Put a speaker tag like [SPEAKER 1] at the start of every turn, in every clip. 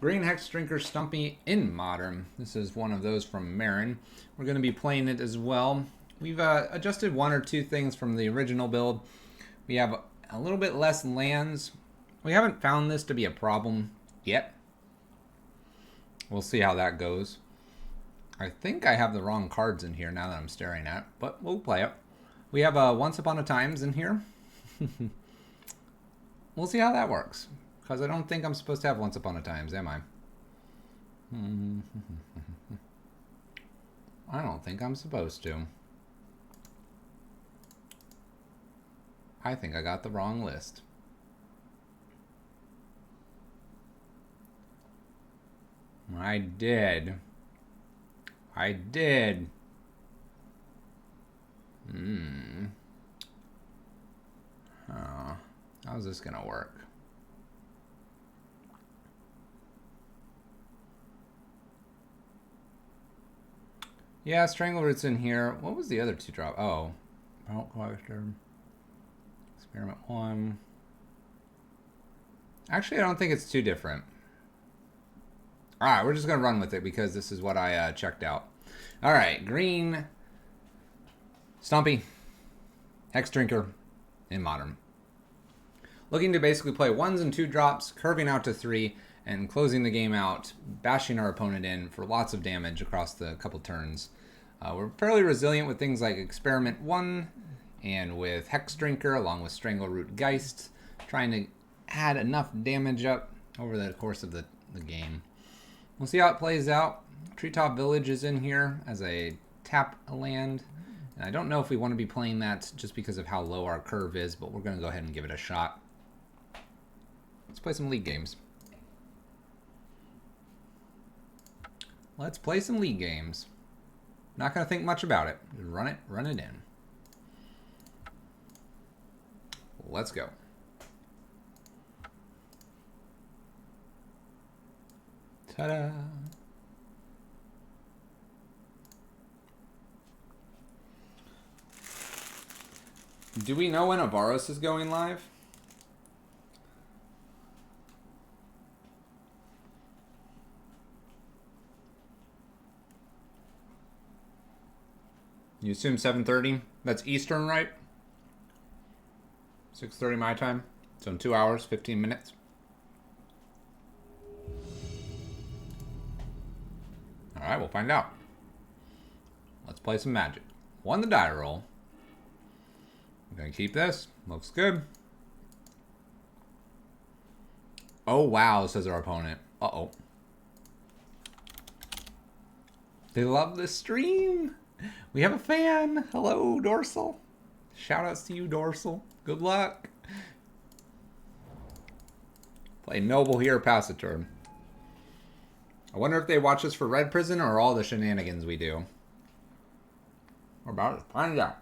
[SPEAKER 1] Green Hexdrinker Stompy in Modern. This is one of those from Marin. We're going to be playing it as well. We've adjusted one or two things from the original build. We have a little bit less lands. We haven't found this to be a problem yet. We'll see how that goes. I think I have the wrong cards in here now that I'm staring at, but we'll play it. We have Once Upon a Times in here. We'll see how that works. Because I don't think I'm supposed to have Once Upon a Times, am I? I don't think I'm supposed to. I think I got the wrong list. I did. I did. How's this gonna work? Yeah, Strangleroot's in here. What was the other two drop? Oh, Belt Collector. Experiment 1. Actually, I don't think it's too different. Alright, we're just going to run with it because this is what I checked out. Alright, green Stompy, Hexdrinker in Modern. Looking to basically play 1s and 2 drops, curving out to 3, and closing the game out, bashing our opponent in for lots of damage across the couple turns. We're fairly resilient with things like Experiment 1 and with Hexdrinker along with Strangleroot Geist, trying to add enough damage up over the course of the game. We'll see how it plays out. Treetop Village is in here as a tap land. And I don't know if we want to be playing that just because of how low our curve is, but we're going to go ahead and give it a shot. Let's play some league games. Let's play some league games. Not going to think much about it. Just run it in. Let's go. Ta-da! Do we know when Avaros is going live? You assume 7:30? That's Eastern, right? 6:30 my time. So in 2 hours, 15 minutes. Alright, we'll find out. Let's play some Magic. Won the die roll. I'm gonna keep this. Looks good. Oh wow, says our opponent. Uh-oh. They love the stream. We have a fan. Hello, Dorsal. Shoutouts to you, Dorsal. Good luck. Play Noble here, pass a turn. I wonder if they watch us for Red Prison or all the shenanigans we do. We're about to find out.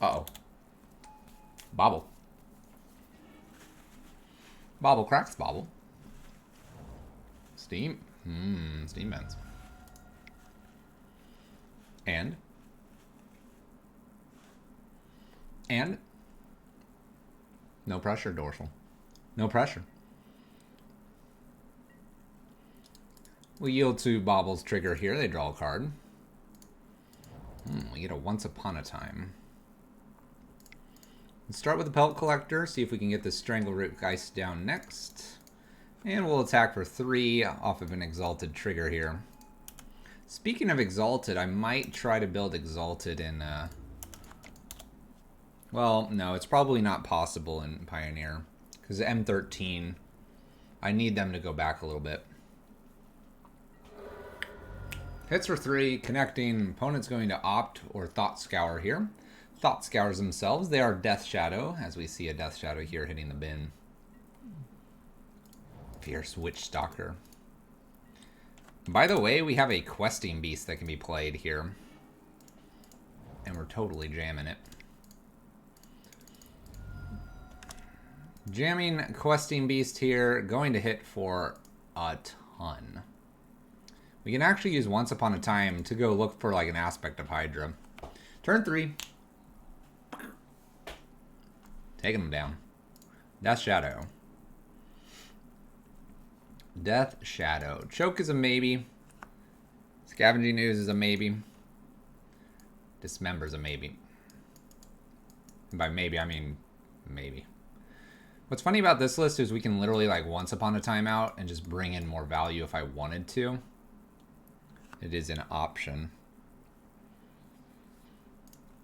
[SPEAKER 1] Uh-oh. Bobble. Bobble cracks bobble. Steam. Steam vents. And no pressure, Dorsal. No pressure. We yield to Bobble's trigger here. They draw a card. We get a Once Upon a Time. Let's start with the Pelt Collector. See if we can get the Strangleroot Geist down next. And we'll attack for 3 off of an Exalted trigger here. Speaking of Exalted, I might try to build Exalted in... Well, no, it's probably not possible in Pioneer. Because M13, I need them to go back a little bit. Hits for 3, connecting. Opponent's going to opt or Thought Scour here. Thought Scours themselves. They are Death Shadow, as we see a Death Shadow here hitting the bin. Fierce Witch Stalker. By the way, we have a Questing Beast that can be played here. And we're totally jamming it. Jamming Questing Beast here, going to hit for a ton. We can actually use Once Upon a Time to go look for like an aspect of Hydra. Turn 3. Taking them down. Death Shadow. Death Shadow. Choke is a maybe. Scavenging Ooze is a maybe. Dismember is a maybe. And by maybe, I mean maybe. What's funny about this list is we can literally, like, once upon a time out and just bring in more value if I wanted to. It is an option.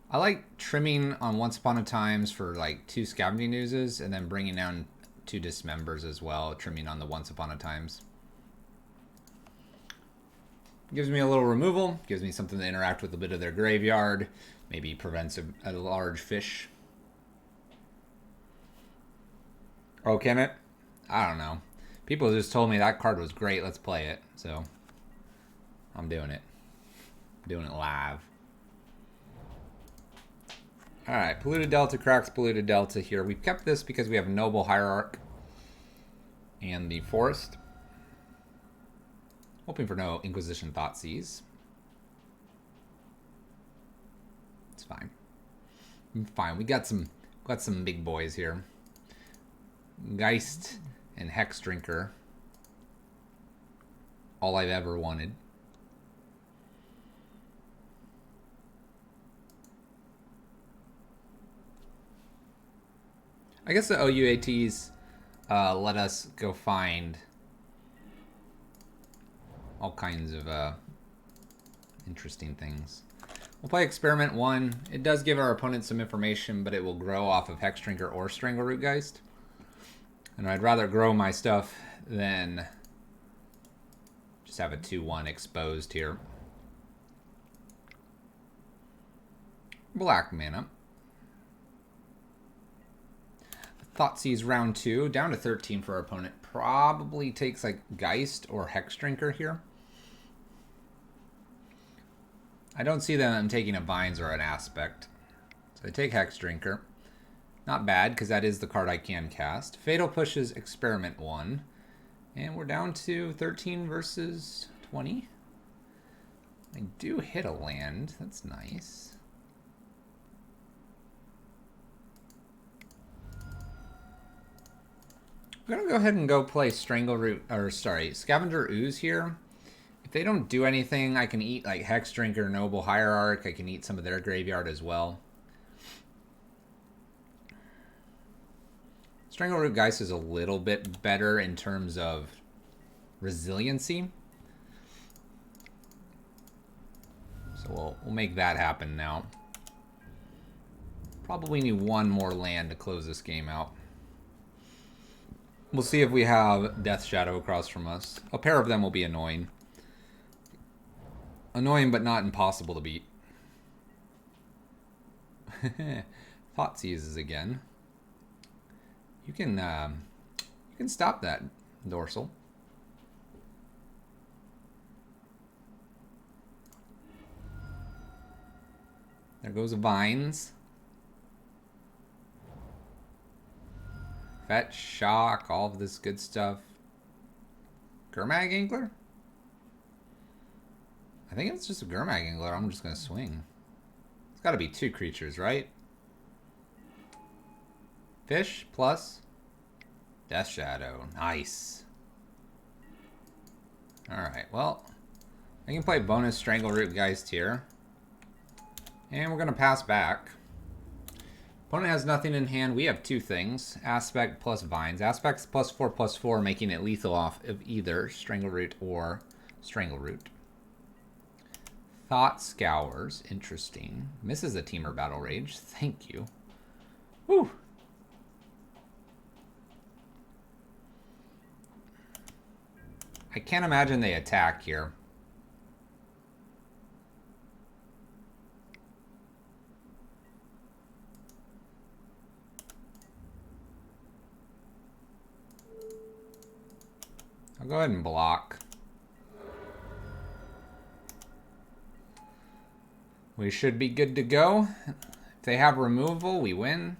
[SPEAKER 1] I like trimming on once upon a times for like 2 scavenging oozes and then bringing down 2 dismembers as well, trimming on the once upon a times. Gives me a little removal, gives me something to interact with a bit of their graveyard, maybe prevents a large fish. Oh, can it? I don't know. People just told me that card was great, let's play it, so I'm doing it. Doing it live. Alright, Polluted Delta cracks Polluted Delta here. We've kept this because we have Noble Hierarch and the Forest. Hoping for no Inquisition Thoughtseize. It's fine. Fine. We got some big boys here. Geist and Hexdrinker. All I've ever wanted. I guess the OUATs let us go find all kinds of interesting things. We'll play Experiment 1. It does give our opponent some information, but it will grow off of Hexdrinker or Strangleroot Geist. And I'd rather grow my stuff than just have a 2-1 exposed here. Black mana. Thoughtseize round 2, down to 13 for our opponent. Probably takes like Geist or Hexdrinker here. I don't see them taking a Vines or an Aspect. So I take Hexdrinker. Not bad, because that is the card I can cast. Fatal pushes Experiment 1. And we're down to 13 versus 20. I do hit a land. That's nice. I'm going to go ahead and go play Scavenger Ooze here. If they don't do anything, I can eat like Hexdrinker, Noble Hierarch. I can eat some of their graveyard as well. Strangleroot Geist is a little bit better in terms of resiliency. So we'll make that happen now. Probably need one more land to close this game out. We'll see if we have Death Shadow across from us. A pair of them will be annoying. Annoying, but not impossible to beat. Thoughtseizes again. You can stop that, Dorsal. There goes Vines. Fetch, Shock, all of this good stuff. Gurmag Angler? I think it's just a Gurmag Angler. I'm just going to swing. It's got to be 2 creatures, right? Fish plus Death Shadow. Nice. Alright, well, I can play bonus Strangleroot Geist here. And we're going to pass back. Opponent has nothing in hand. We have 2 things. Aspect plus Vines. Aspect's +4/+4, making it lethal off of either Strangleroot or Strangleroot. Thought Scours. Interesting. Misses a Teamer Battle Rage. Thank you. Whew. I can't imagine they attack here. I'll go ahead and block. We should be good to go. If they have removal, we win.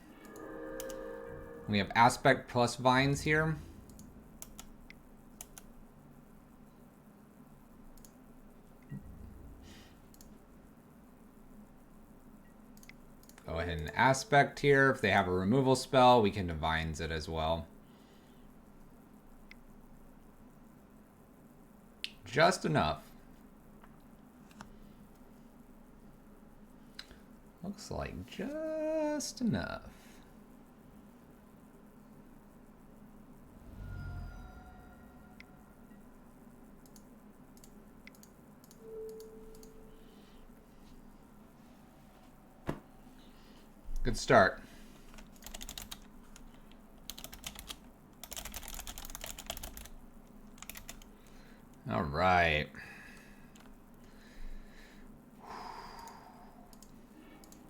[SPEAKER 1] We have Aspect plus Vines here. Go ahead and Aspect here. If they have a removal spell, we can Vines it as well. Just enough. Looks like just enough. Good start. All right.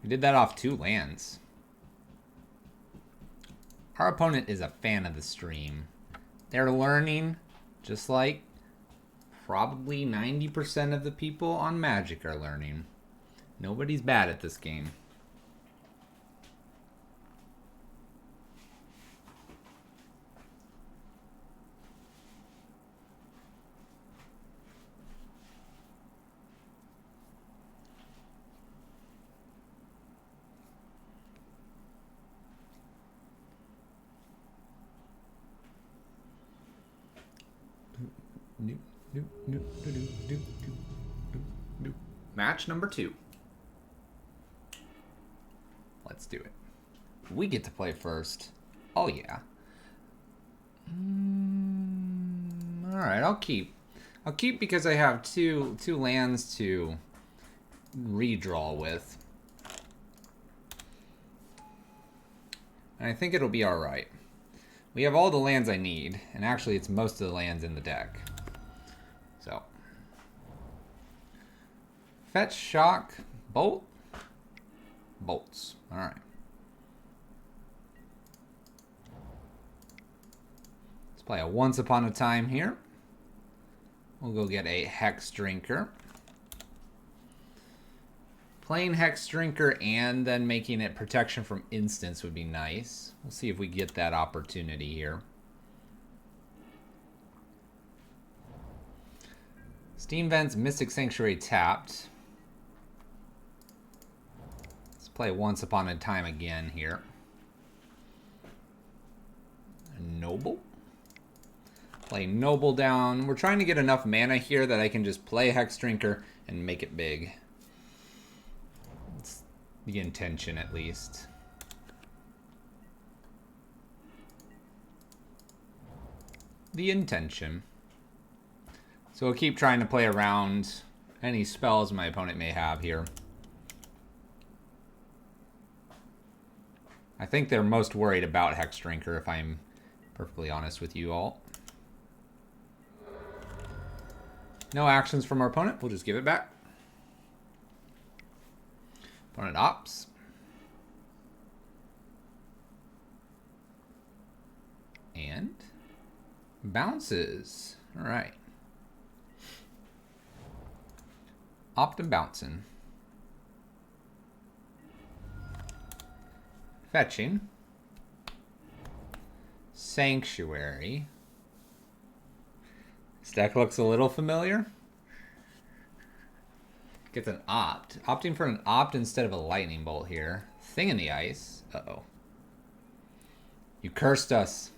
[SPEAKER 1] We did that off 2 lands. Our opponent is a fan of the stream. They're learning, just like probably 90% of the people on Magic are learning. Nobody's bad at this game. Match number 2. Let's do it. We get to play first. Oh yeah. All right, I'll keep. I'll keep because I have two lands to redraw with. And I think it'll be all right. We have all the lands I need, and actually it's most of the lands in the deck. So. Fetch, shock, bolt. Bolts. All right. Let's play a Once Upon a Time here. We'll go get a Hexdrinker. Playing Hexdrinker and then making it protection from instants would be nice. We'll see if we get that opportunity here. Steam Vents, Mystic Sanctuary tapped. Let's play Once Upon a Time again here. Noble. Play Noble down. We're trying to get enough mana here that I can just play Hexdrinker and make it big. It's the intention, at least. The intention. So we'll keep trying to play around any spells my opponent may have here. I think they're most worried about Hexdrinker, if I'm perfectly honest with you all. No actions from our opponent. We'll just give it back. Opponent opts. And bounces. All right. Opt and bouncing. Fetching. Sanctuary. This deck looks a little familiar. Gets an opt. Opting for an opt instead of a lightning bolt here. Thing in the ice. Uh-oh. You cursed us.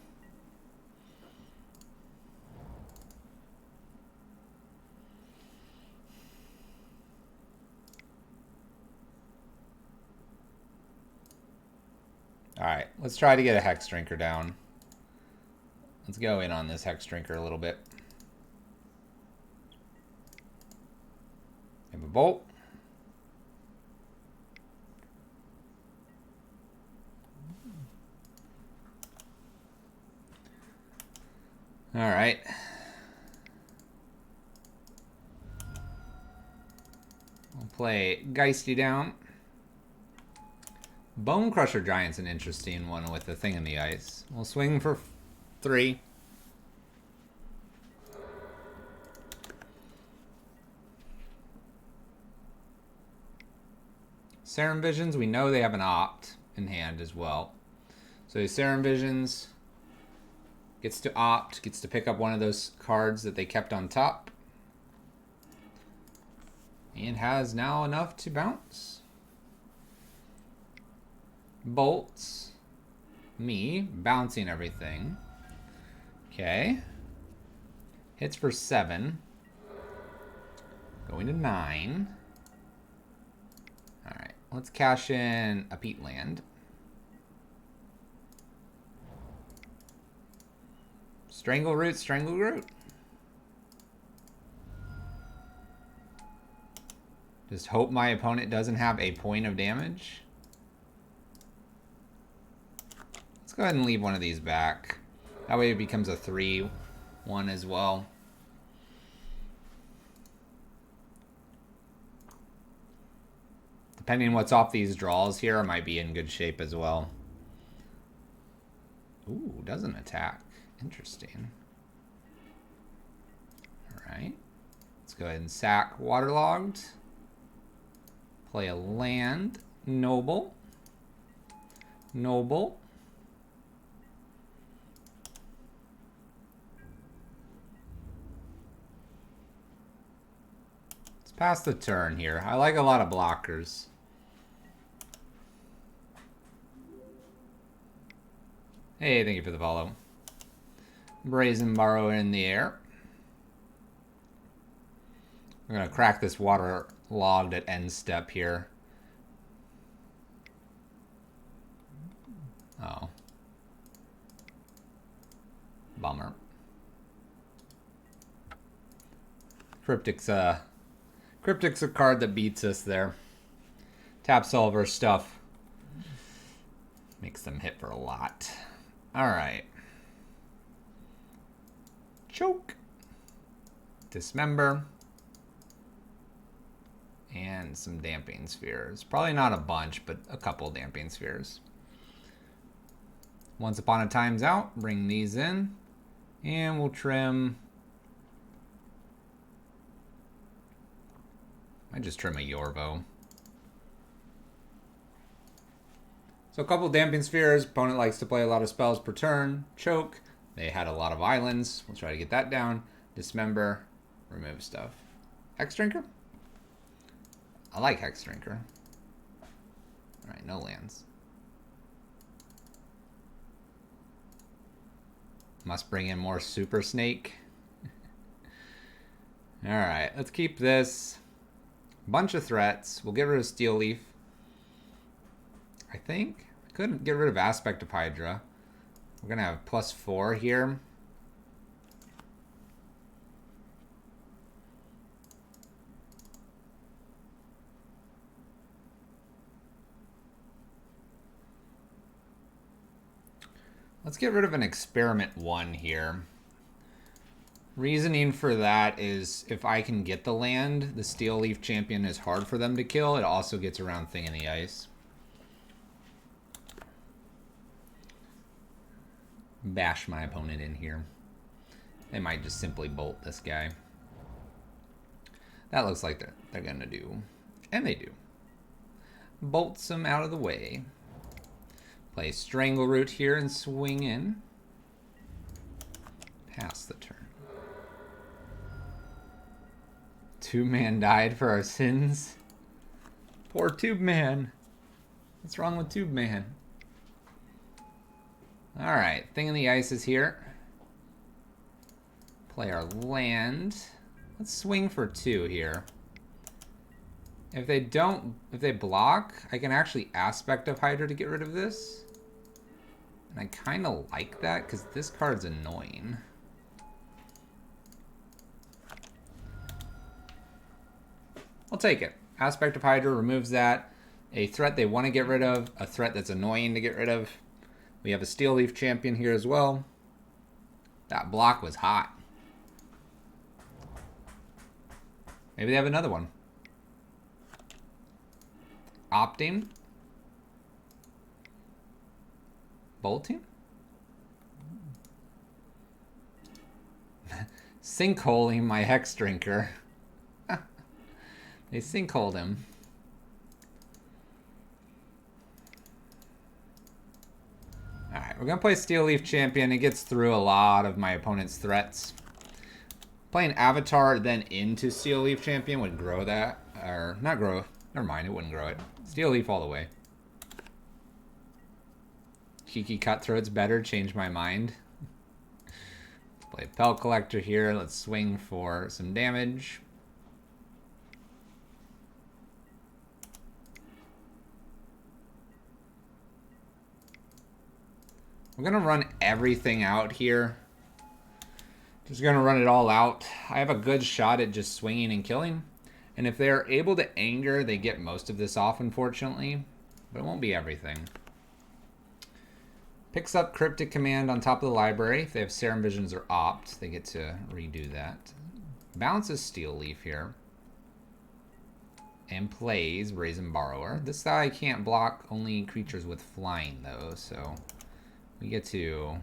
[SPEAKER 1] Alright, let's try to get a Hexdrinker down. Let's go in on this Hexdrinker a little bit. Have a bolt. Alright. We'll play Geisty down. Bone Crusher Giant's an interesting one with the thing in the ice. We'll swing for 3. Serum Visions, we know they have an opt in hand as well. So Serum Visions gets to opt, gets to pick up one of those cards that they kept on top. And has now enough to bounce. Bolts. Me. Bouncing everything. Okay. Hits for 7. Going to 9. Alright, let's cash in a peat land. Strangle Root, Strangle Root. Just hope my opponent doesn't have a point of damage. Let's go ahead and leave one of these back. That way it becomes a 3-1 as well. Depending on what's off these draws here, I might be in good shape as well. Ooh, doesn't attack. Interesting. Alright. Let's go ahead and sack Waterlogged. Play a land. Noble. Noble. Let's pass the turn here. I like a lot of blockers. Hey, thank you for the follow. Brazen Borrow in the air. We're going to crack this Waterlogged at end step here. Oh. Bummer. Cryptic's a card that beats us there. Taps all of our stuff. Makes them hit for a lot. Alright. Choke. Dismember. And some Damping Spheres. Probably not a bunch, but a couple Damping Spheres. Once Upon a Time's out. Bring these in. And we'll trim. I just trim a Yorvo. So a couple Damping Spheres. Opponent likes to play a lot of spells per turn. Choke. They had a lot of islands. We'll try to get that down. Dismember. Remove stuff. Hexdrinker? I like Hexdrinker. Alright, no lands. Must bring in more Super Snake. Alright, let's keep this. Bunch of threats. We'll get rid of Steel Leaf. I think. I couldn't get rid of Aspect of Hydra. We're going to have +4 here. Let's get rid of an Experiment 1 here. Reasoning for that is if I can get the land, the Steel Leaf Champion is hard for them to kill. It also gets around Thing in the Ice. Bash my opponent in here. They might just simply bolt this guy. That looks like they're gonna do. And they do. Bolts him out of the way. Play Strangle Root here and swing in. Pass the turn. 2-man died for our sins. Poor Tube Man. What's wrong with Tube Man? Alright, Thing in the Ice is here. Play our land. Let's swing for 2 here. If they block, I can actually Aspect of Hydra to get rid of this. And I kind of like that because this card's annoying. I'll take it. Aspect of Hydra removes that. A threat they want to get rid of. A threat that's annoying to get rid of. We have a Steel Leaf Champion here as well. That block was hot. Maybe they have another one. Opting. Bolting. Sinkholing my Hexdrinker. They sinkholed him. Alright, we're going to play Steel Leaf Champion. It gets through a lot of my opponent's threats. Playing Avatar then into Steel Leaf Champion would grow that. Or, not grow. Never mind, it wouldn't grow it. Steel Leaf all the way. Kiki Cutthroat's better. Change my mind. Let's play Pelt Collector here. Let's swing for some damage. We're going to run everything out here. Just going to run it all out. I have a good shot at just swinging and killing. And if they're able to anger, they get most of this off, unfortunately. But it won't be everything. Picks up Cryptic Command on top of the library. If they have Serum Visions or Opt, they get to redo that. Bounces Steel Leaf here. And plays Brazen Borrower. This guy can't block only creatures with flying, though, so we get to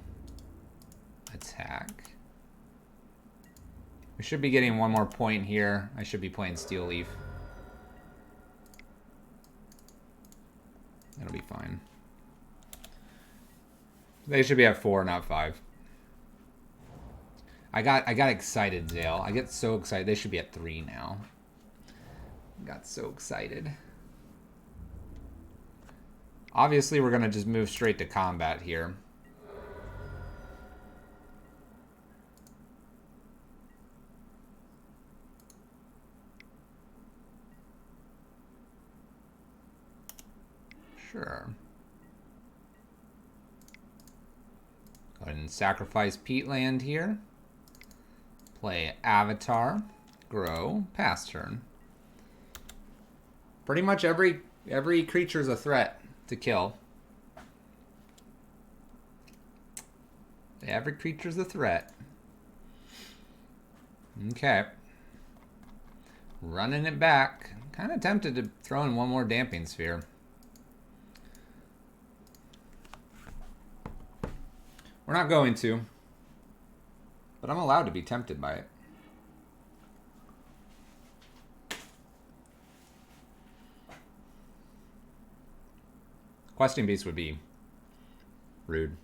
[SPEAKER 1] attack. We should be getting one more point here. I should be playing Steel Leaf. That'll be fine. They should be at 4, not 5. I got excited, Zale. I get so excited. They should be at 3 now. Got so excited. Obviously, we're going to just move straight to combat here. Sure. Go ahead and sacrifice Peatland here. Play Avatar. Grow. Pass turn. Pretty much every creature is a threat to kill. Every creature is a threat. Okay. Running it back. Kind of tempted to throw in one more Damping Sphere. We're not going to. But I'm allowed to be tempted by it. Questing Beast would be rude.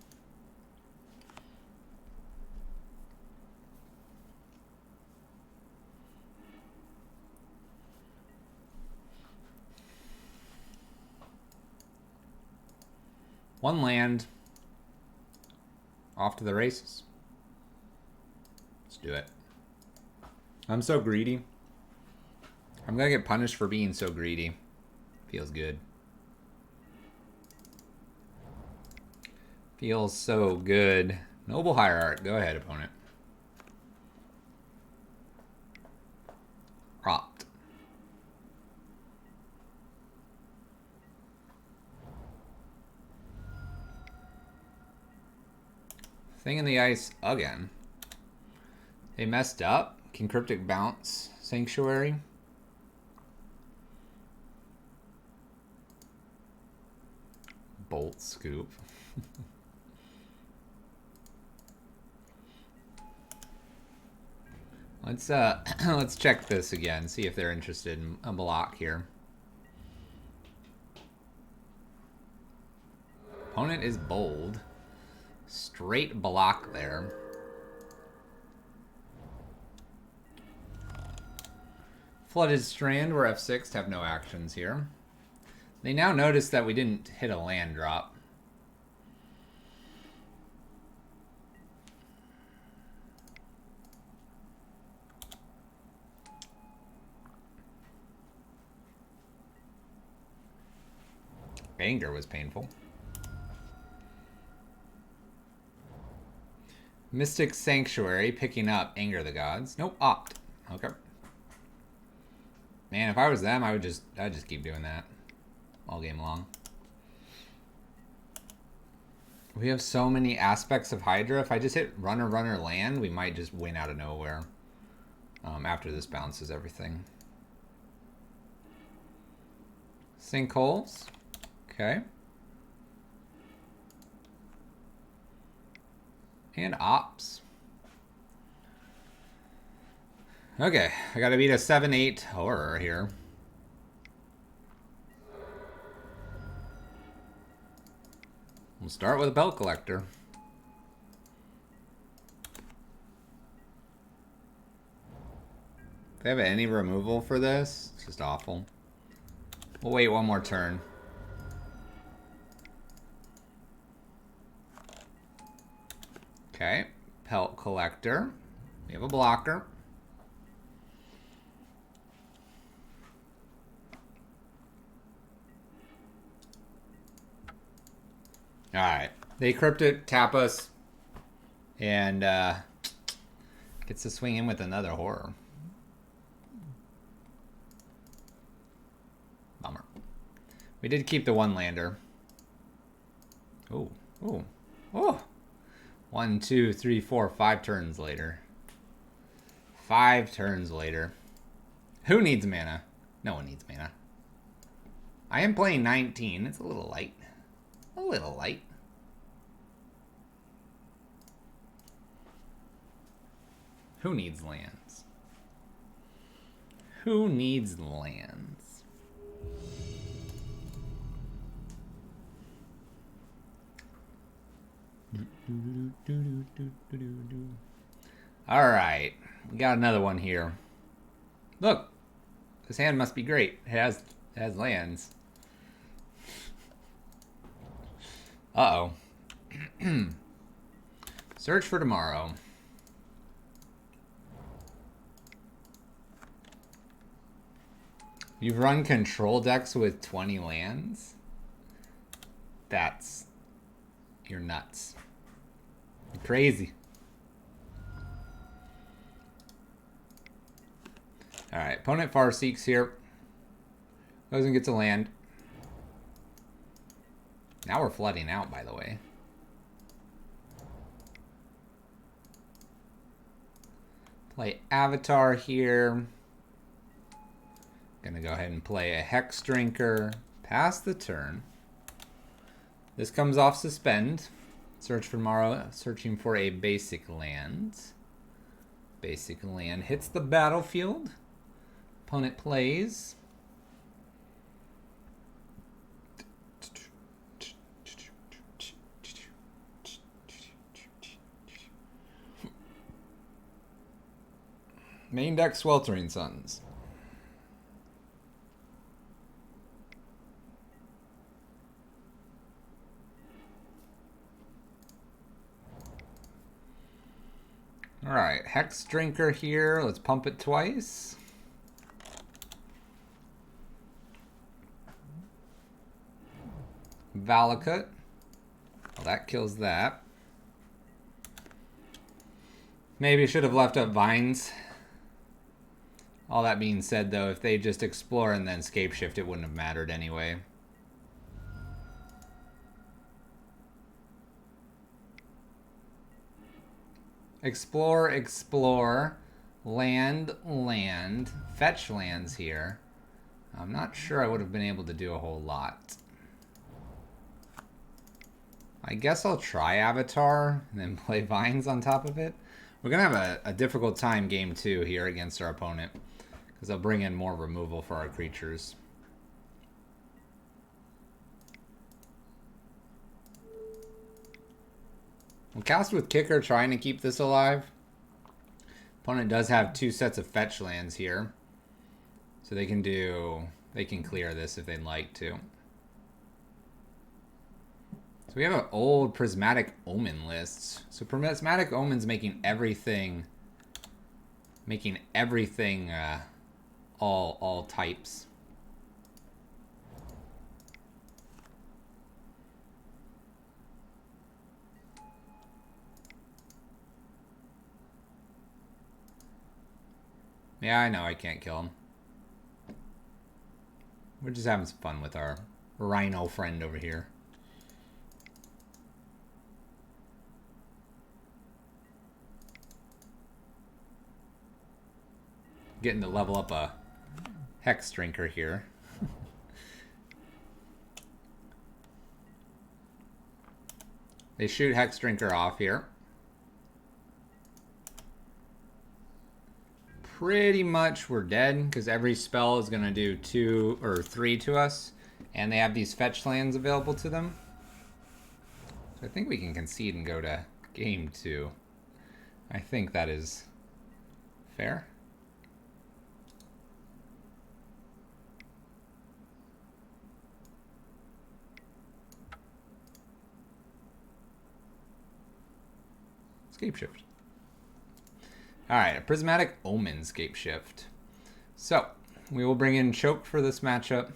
[SPEAKER 1] One land. Off to the races. Let's do it. I'm so greedy. I'm gonna get punished for being so greedy. Feels good. Feels so good. Noble Hierarch. Go ahead, opponent. Opt. Thing in the ice again. They messed up. Can Cryptic bounce Sanctuary? Bolt Scoop. Let's check this again. See if they're interested in a block here. Opponent is bold. Straight block there. Flooded Strand, we're F6 to have no actions here. They now notice that we didn't hit a land drop. Anger was painful. Mystic Sanctuary, picking up Anger the Gods. Nope, Opt. Okay. Man, if I was them, I'd just keep doing that all game long. We have so many aspects of Hydra. If I just hit runner land, we might just win out of nowhere. After this bounces everything. Sinkholes. Okay. And Ops. Okay, I gotta beat a 7-8 horror here. We'll start with a Belt Collector. If they have any removal for this, it's just awful. We'll wait one more turn. Okay, Pelt Collector. We have a blocker. Alright, They cryptic tap us and gets to swing in with another horror. Bummer. We did keep the one lander. Oh, oh, oh. 1, 2, 3, 4, 5 turns later. 5 turns later. Who needs mana? No one needs mana. I am playing 19. It's a little light. A little light. Who needs lands? Who needs lands? All right, we got another one here. Look, this hand must be great. It has lands. Uh-oh. Search for tomorrow. You've run control decks with 20 lands? You're nuts. You're crazy. Alright, opponent Farseek's here. Goes and gets a land. Now we're flooding out, by the way. Play Avatar here. Gonna go ahead and play a Hexdrinker. Pass the turn. This comes off suspend. Search for tomorrow. Searching for a basic land. Basic land hits the battlefield. Opponent plays. Main deck Sweltering Suns. Alright, Hexdrinker here. Let's pump it twice. Valakut. Well, that kills that. Maybe should have left up Vines. All that being said, though, if they just explore and then scape shift, it wouldn't have mattered anyway. Explore, explore, land, land, fetch lands here. I'm not sure I would have been able to do a whole lot. I guess I'll try Avatar and then play Vines on top of it. We're going to have a difficult time game 2 here against our opponent because they'll bring in more removal for our creatures. We'll cast with Kicker, trying to keep this alive. Opponent does have 2 sets of fetch lands here. So they can clear this if they'd like to. So we have an old Prismatic Omen list. So Prismatic Omen's making everything all types. Yeah, I know I can't kill him. We're just having some fun with our rhino friend over here. Getting to level up a Hexdrinker here. They shoot Hexdrinker off here. Pretty much we're dead because every spell is going to do 2 or 3 to us. And they have these fetch lands available to them. So I think we can concede and go to game 2. I think that is fair. Scape shift. Alright, a Prismatic Omen scape shift. So, we will bring in Choke for this matchup,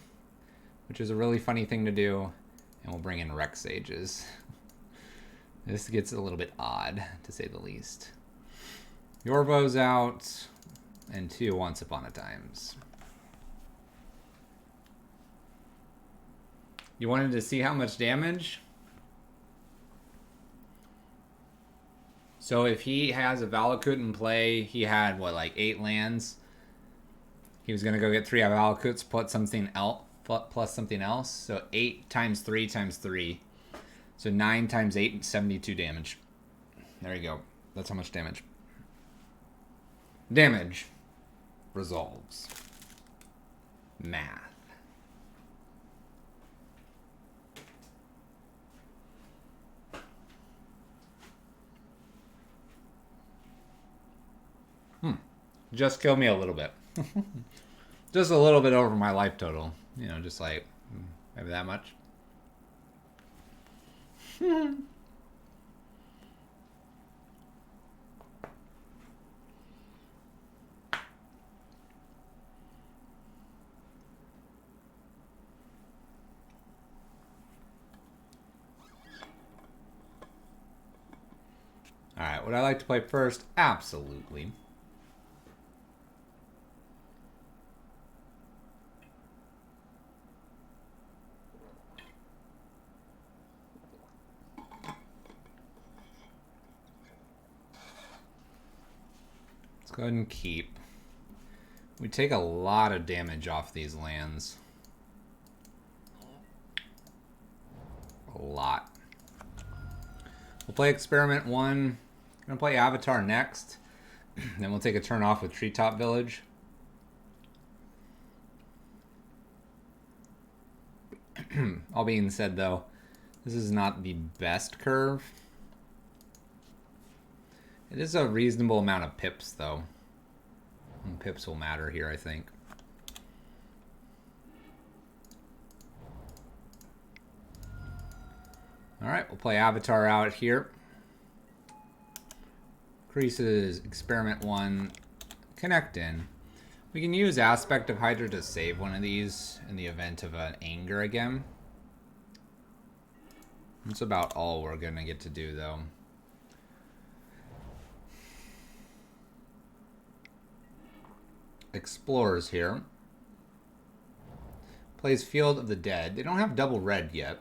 [SPEAKER 1] which is a really funny thing to do, and we'll bring in Rex Sages. This gets a little bit odd, to say the least. Yorvo's out, and 2 Once Upon a Times. You wanted to see how much damage? So if he has a Valakut in play, he had, what, like 8 lands? He was going to go get 3 Valakuts plus something else. So 8 times 3 times 3. So 9 times 8, 72 damage. There you go. That's how much damage. Damage resolves. Math. Just killed me a little bit. Just a little bit over my life total. You know, just like maybe that much. Alright, would I like to play first? Absolutely. Let's go ahead and keep. We take a lot of damage off these lands. A lot. We'll play Experiment 1. I'm going to play Avatar next. Then we'll take a turn off with Treetop Village. All being said, though, this is not the best curve. It is a reasonable amount of pips, though. And pips will matter here, I think. Alright, we'll play Avatar out here. Increases Experiment 1. Connect in. We can use Aspect of Hydra to save one of these in the event of an Anger again. That's about all we're going to get to do, though. Explorers here. Plays Field of the Dead. They don't have double red yet.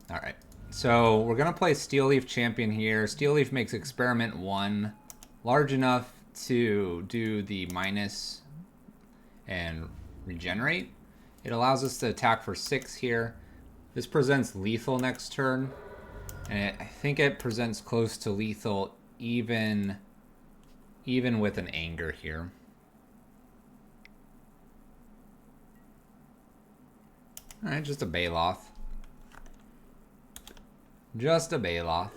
[SPEAKER 1] Alright, so we're going to play Steel Leaf Champion here. Steel Leaf makes Experiment 1 large enough to do the minus and regenerate. It allows us to attack for 6 here. This presents lethal next turn, and I think it presents close to lethal even with an Anger here. Alright, just a Baloth. Just a Baloth.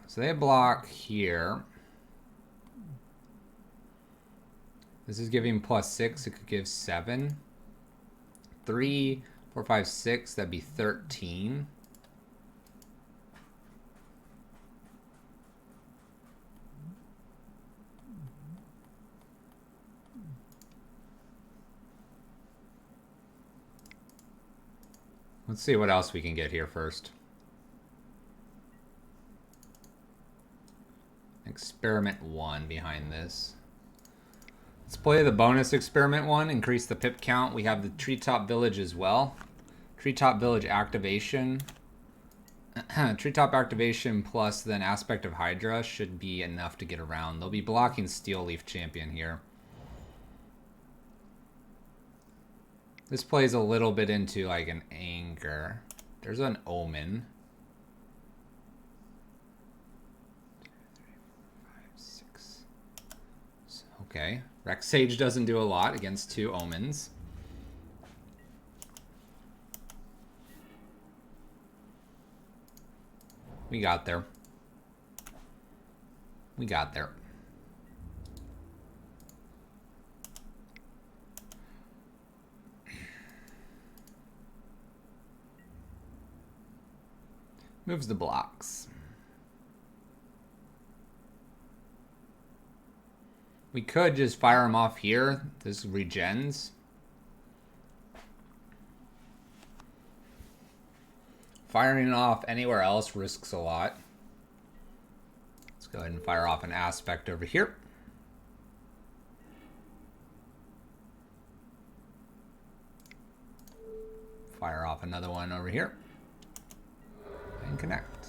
[SPEAKER 1] So they block here. This is giving +6. It could give 7. 3, 4, 5, 6. That'd be 13. Let's see what else we can get here first. Experiment 1 behind this. Let's play the bonus Experiment 1, increase the pip count. We have the Treetop Village as well. Treetop Village activation. Treetop activation plus then Aspect of Hydra should be enough to get around. They'll be blocking Steel Leaf Champion here. This plays a little bit into like an Anger. There's an Omen. 2, 3, 4, 5, 6. Okay. Rex Sage doesn't do a lot against 2 Omens. We got there. We got there. Moves the blocks. We could just fire him off here. This regens. Firing off anywhere else risks a lot. Let's go ahead and fire off an aspect over here. Fire off another one over here. And connect.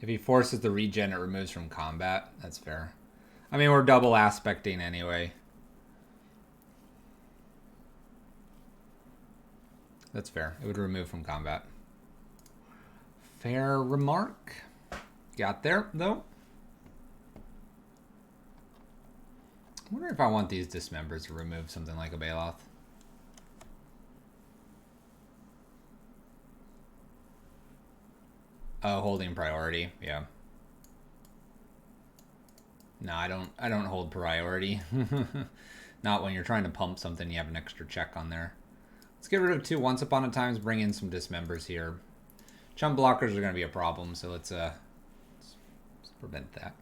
[SPEAKER 1] If he forces the regen, it removes from combat. That's fair. I mean, we're double aspecting anyway. That's fair. It would remove from combat. Fair remark. Got there, though. I wonder if I want these dismembers to remove something like a Bailoth. Oh, holding priority. Yeah. No, I don't hold priority. Not when you're trying to pump something, you have an extra check on there. Let's get rid of 2 Once Upon a Times, bring in some dismembers here. Chump blockers are going to be a problem, so let's prevent that.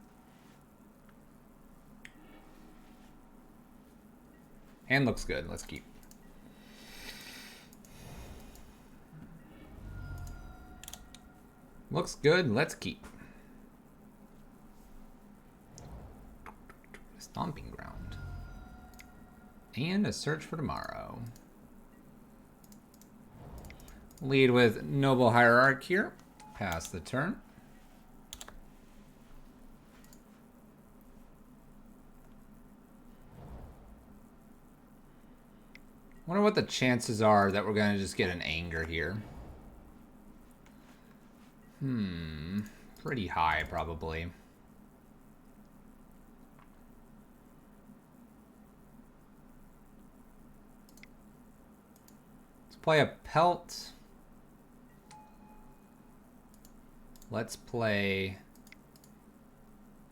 [SPEAKER 1] Hand looks good. Let's keep. Looks good. Let's keep. Stomping ground. And a search for tomorrow. Lead with Noble Hierarch here. Pass the turn. Wonder what the chances are that we're going to just get an anger here. Pretty high, probably. Let's play a pelt. Let's play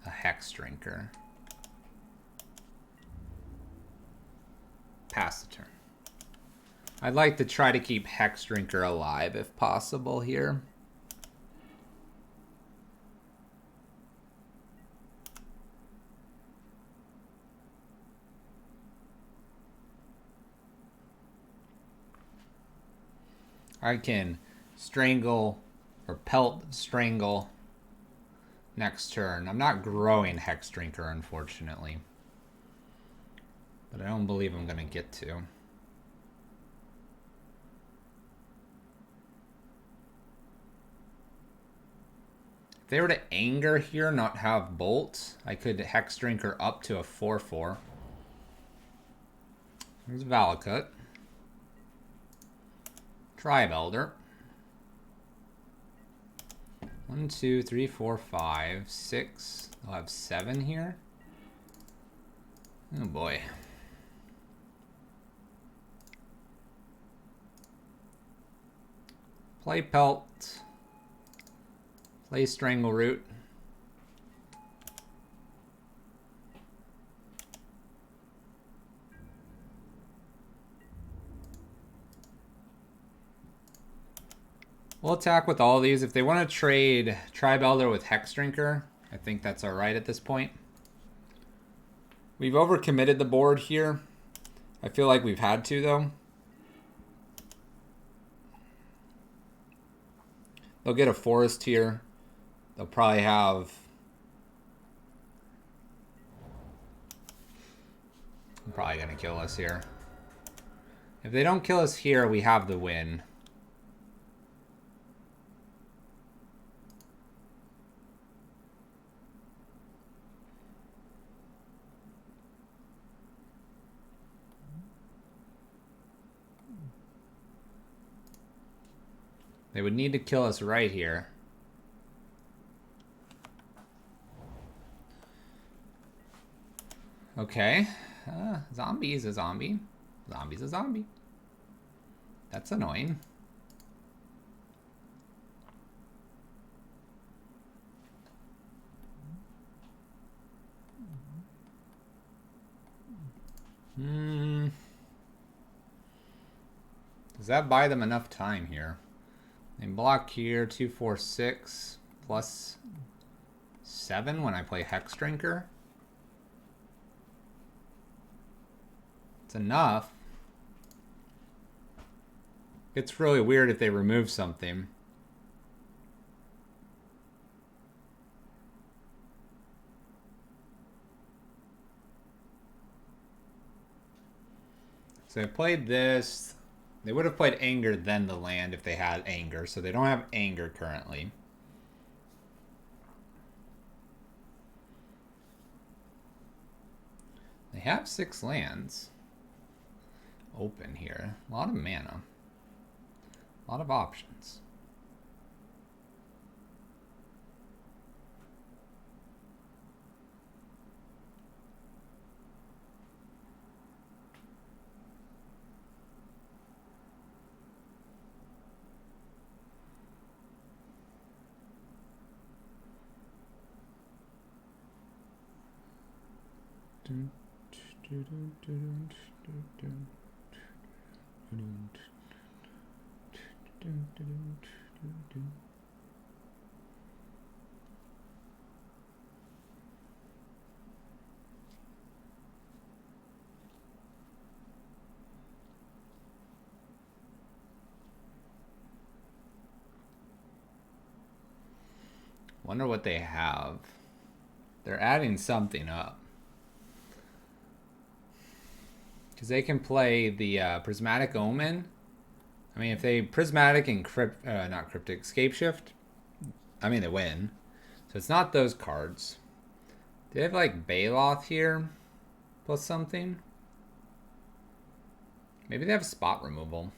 [SPEAKER 1] a Hexdrinker. Pass the turn. I'd like to try to keep Hexdrinker alive if possible here. I can strangle or pelt strangle next turn. I'm not growing Hexdrinker, unfortunately. But I don't believe I'm going to get to. If they were to anger here, not have bolt, I could Hexdrinker up to a 4/4. There's Valakut. Tribe Elder. 1, 2, 3, 4, 5, 6. I'll have 7 here. Oh boy. Play Pelt. Play Strangle Root. We'll attack with all of these. If they want to trade Tribe Elder with Hexdrinker, I think that's alright at this point. We've overcommitted the board here. I feel like we've had to, though. They'll get a forest here. They'll probably have... I'm probably going to kill us here. If they don't kill us here, we have the win. They would need to kill us right here. Okay. Zombie is a zombie. Zombie's a zombie. That's annoying. Does that buy them enough time here? They block here, 2, 4, 6, plus 7 when I play Hexdrinker. It's enough. It's really weird if they remove something. So they played this. They would have played Anger then the land if they had Anger. So they don't have Anger currently. They have 6 lands open here. A lot of mana. A lot of options. Wonder what they have. They're adding something up. Because they can play the Prismatic Omen. I mean, if they Prismatic and not Cryptic, Scapeshift, I mean, they win. So it's not those cards. Do they have like Baloth here? Plus something? Maybe they have spot removal.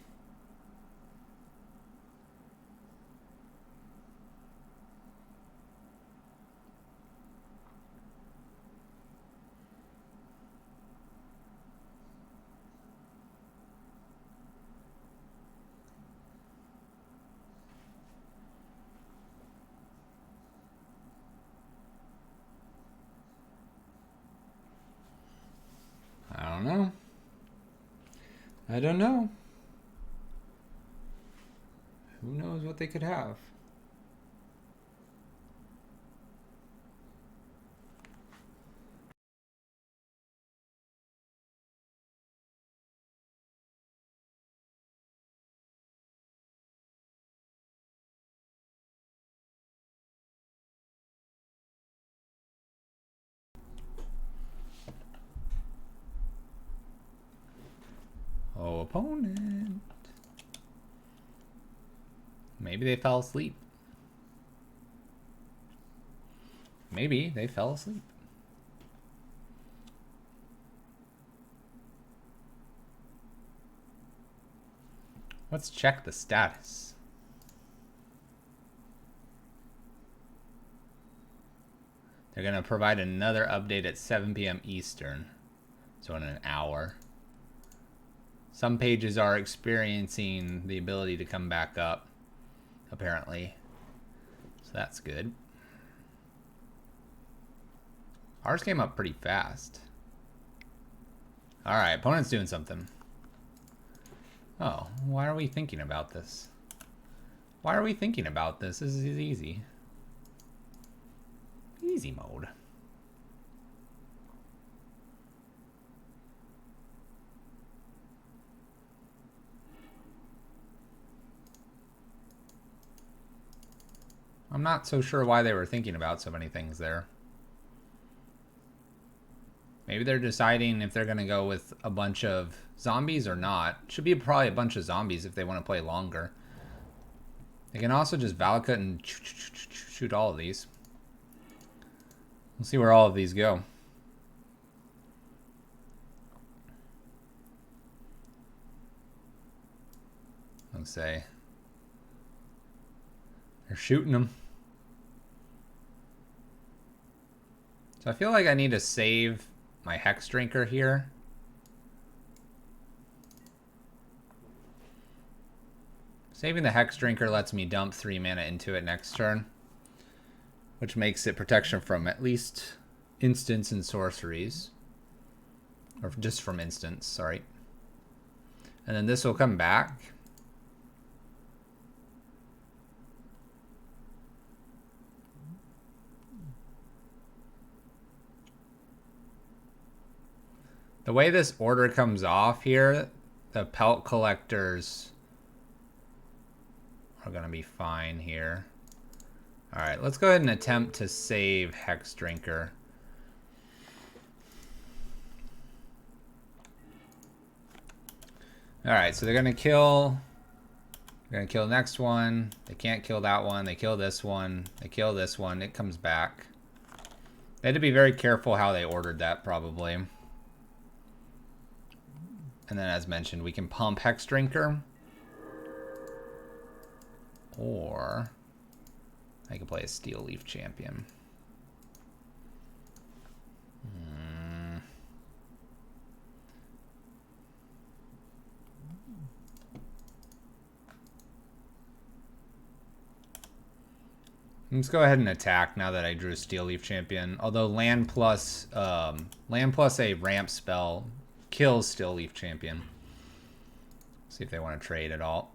[SPEAKER 1] I don't know. I don't know. Who knows what they could have? Oh, opponent. Maybe they fell asleep. Maybe they fell asleep. Let's check the status. They're going to provide another update at 7 p.m. Eastern. So in an hour. Some pages are experiencing the ability to come back up, apparently. So that's good. Ours came up pretty fast. Alright, opponent's doing something. Oh, why are we thinking about this? Why are we thinking about this? This is easy. Easy mode. I'm not so sure why they were thinking about so many things there. Maybe they're deciding if they're going to go with a bunch of zombies or not. Should be probably a bunch of zombies if they want to play longer. They can also just Valakut and shoot all of these. We'll see where all of these go. Let's say they're shooting them. So I feel like I need to save my Hexdrinker here. Saving the Hexdrinker lets me dump 3 mana into it next turn, which makes it protection from at least instants and sorceries. Or just from instants, sorry. And then this will come back. The way this order comes off here, the pelt collectors are going to be fine here. All right, let's go ahead and attempt to save Hexdrinker. All right, so they're going to kill... They're going to kill the next one. They can't kill that one. They kill this one. They kill this one. It comes back. They had to be very careful how they ordered that, probably. And then, as mentioned, we can pump Hexdrinker. Or I can play a Steel Leaf Champion. Let's go ahead and attack now that I drew Steel Leaf Champion. Although land plus a ramp spell kills Steel Leaf Champion. See if they want to trade at all.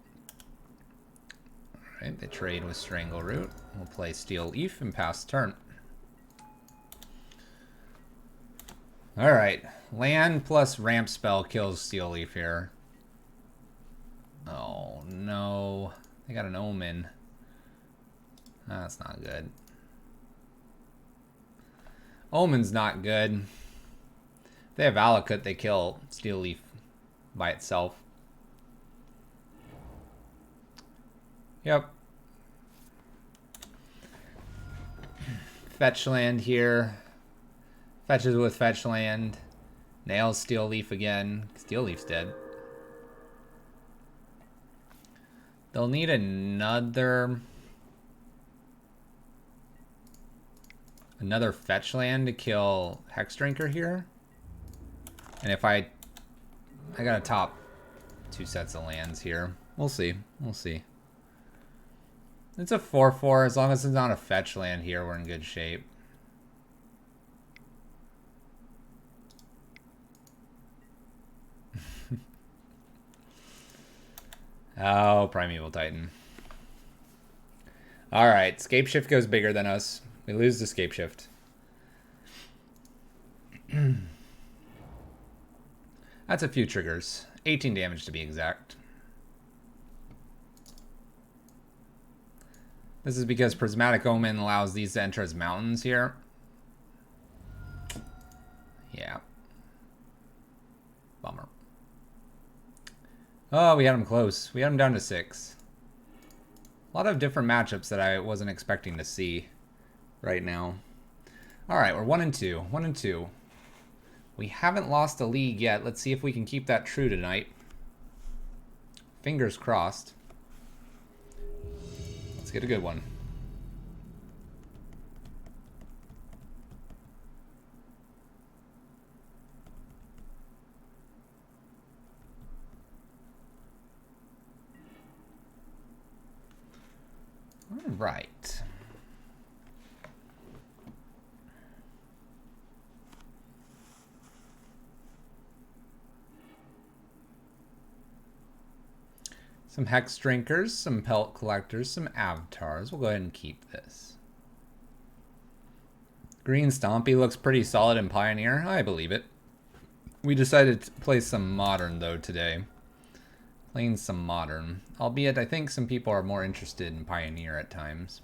[SPEAKER 1] Alright, they trade with Strangle Root. We'll play Steel Leaf and pass turn. Alright, land plus ramp spell kills Steel Leaf here. Oh no, they got an Omen. That's not good. Omen's not good. If they have Valakut, they kill Steel Leaf by itself. Yep. Fetch land here. Fetches with fetch land. Nails Steel Leaf again. Steel Leaf's dead. They'll need another fetch land to kill Hexdrinker here. And if I gotta top 2 sets of lands here. We'll see. We'll see. It's a 4/4. As long as it's not a fetch land here, we're in good shape. Oh, Primeval Titan. Alright, Scapeshift goes bigger than us. We lose the Scapeshift. That's a few triggers. 18 damage to be exact. This is because Prismatic Omen allows these to enter as mountains here. Yeah. Bummer. Oh, we had him close. We had him down to 6. A lot of different matchups that I wasn't expecting to see right now. All right, we're 1-2. 1-2. We haven't lost a league yet. Let's see if we can keep that true tonight. Fingers crossed. Let's get a good one. All right. Some Hexdrinkers, some Pelt Collectors, some Avatars. We'll go ahead and keep this. Green Stompy looks pretty solid in Pioneer. I believe it. We decided to play some Modern, though, today. Playing some Modern. Albeit, I think some people are more interested in Pioneer at times.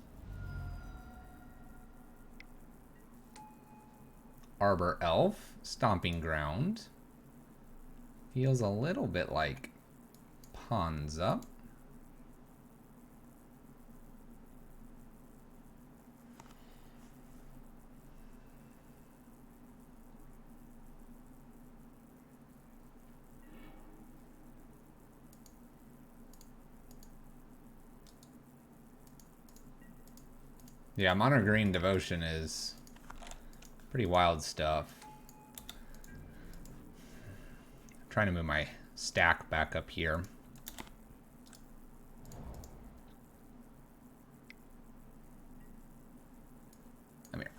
[SPEAKER 1] Arbor Elf. Stomping Ground. Feels a little bit like Pawns Up. Yeah, Mono Green Devotion is pretty wild stuff. I'm trying to move my stack back up here. Come here.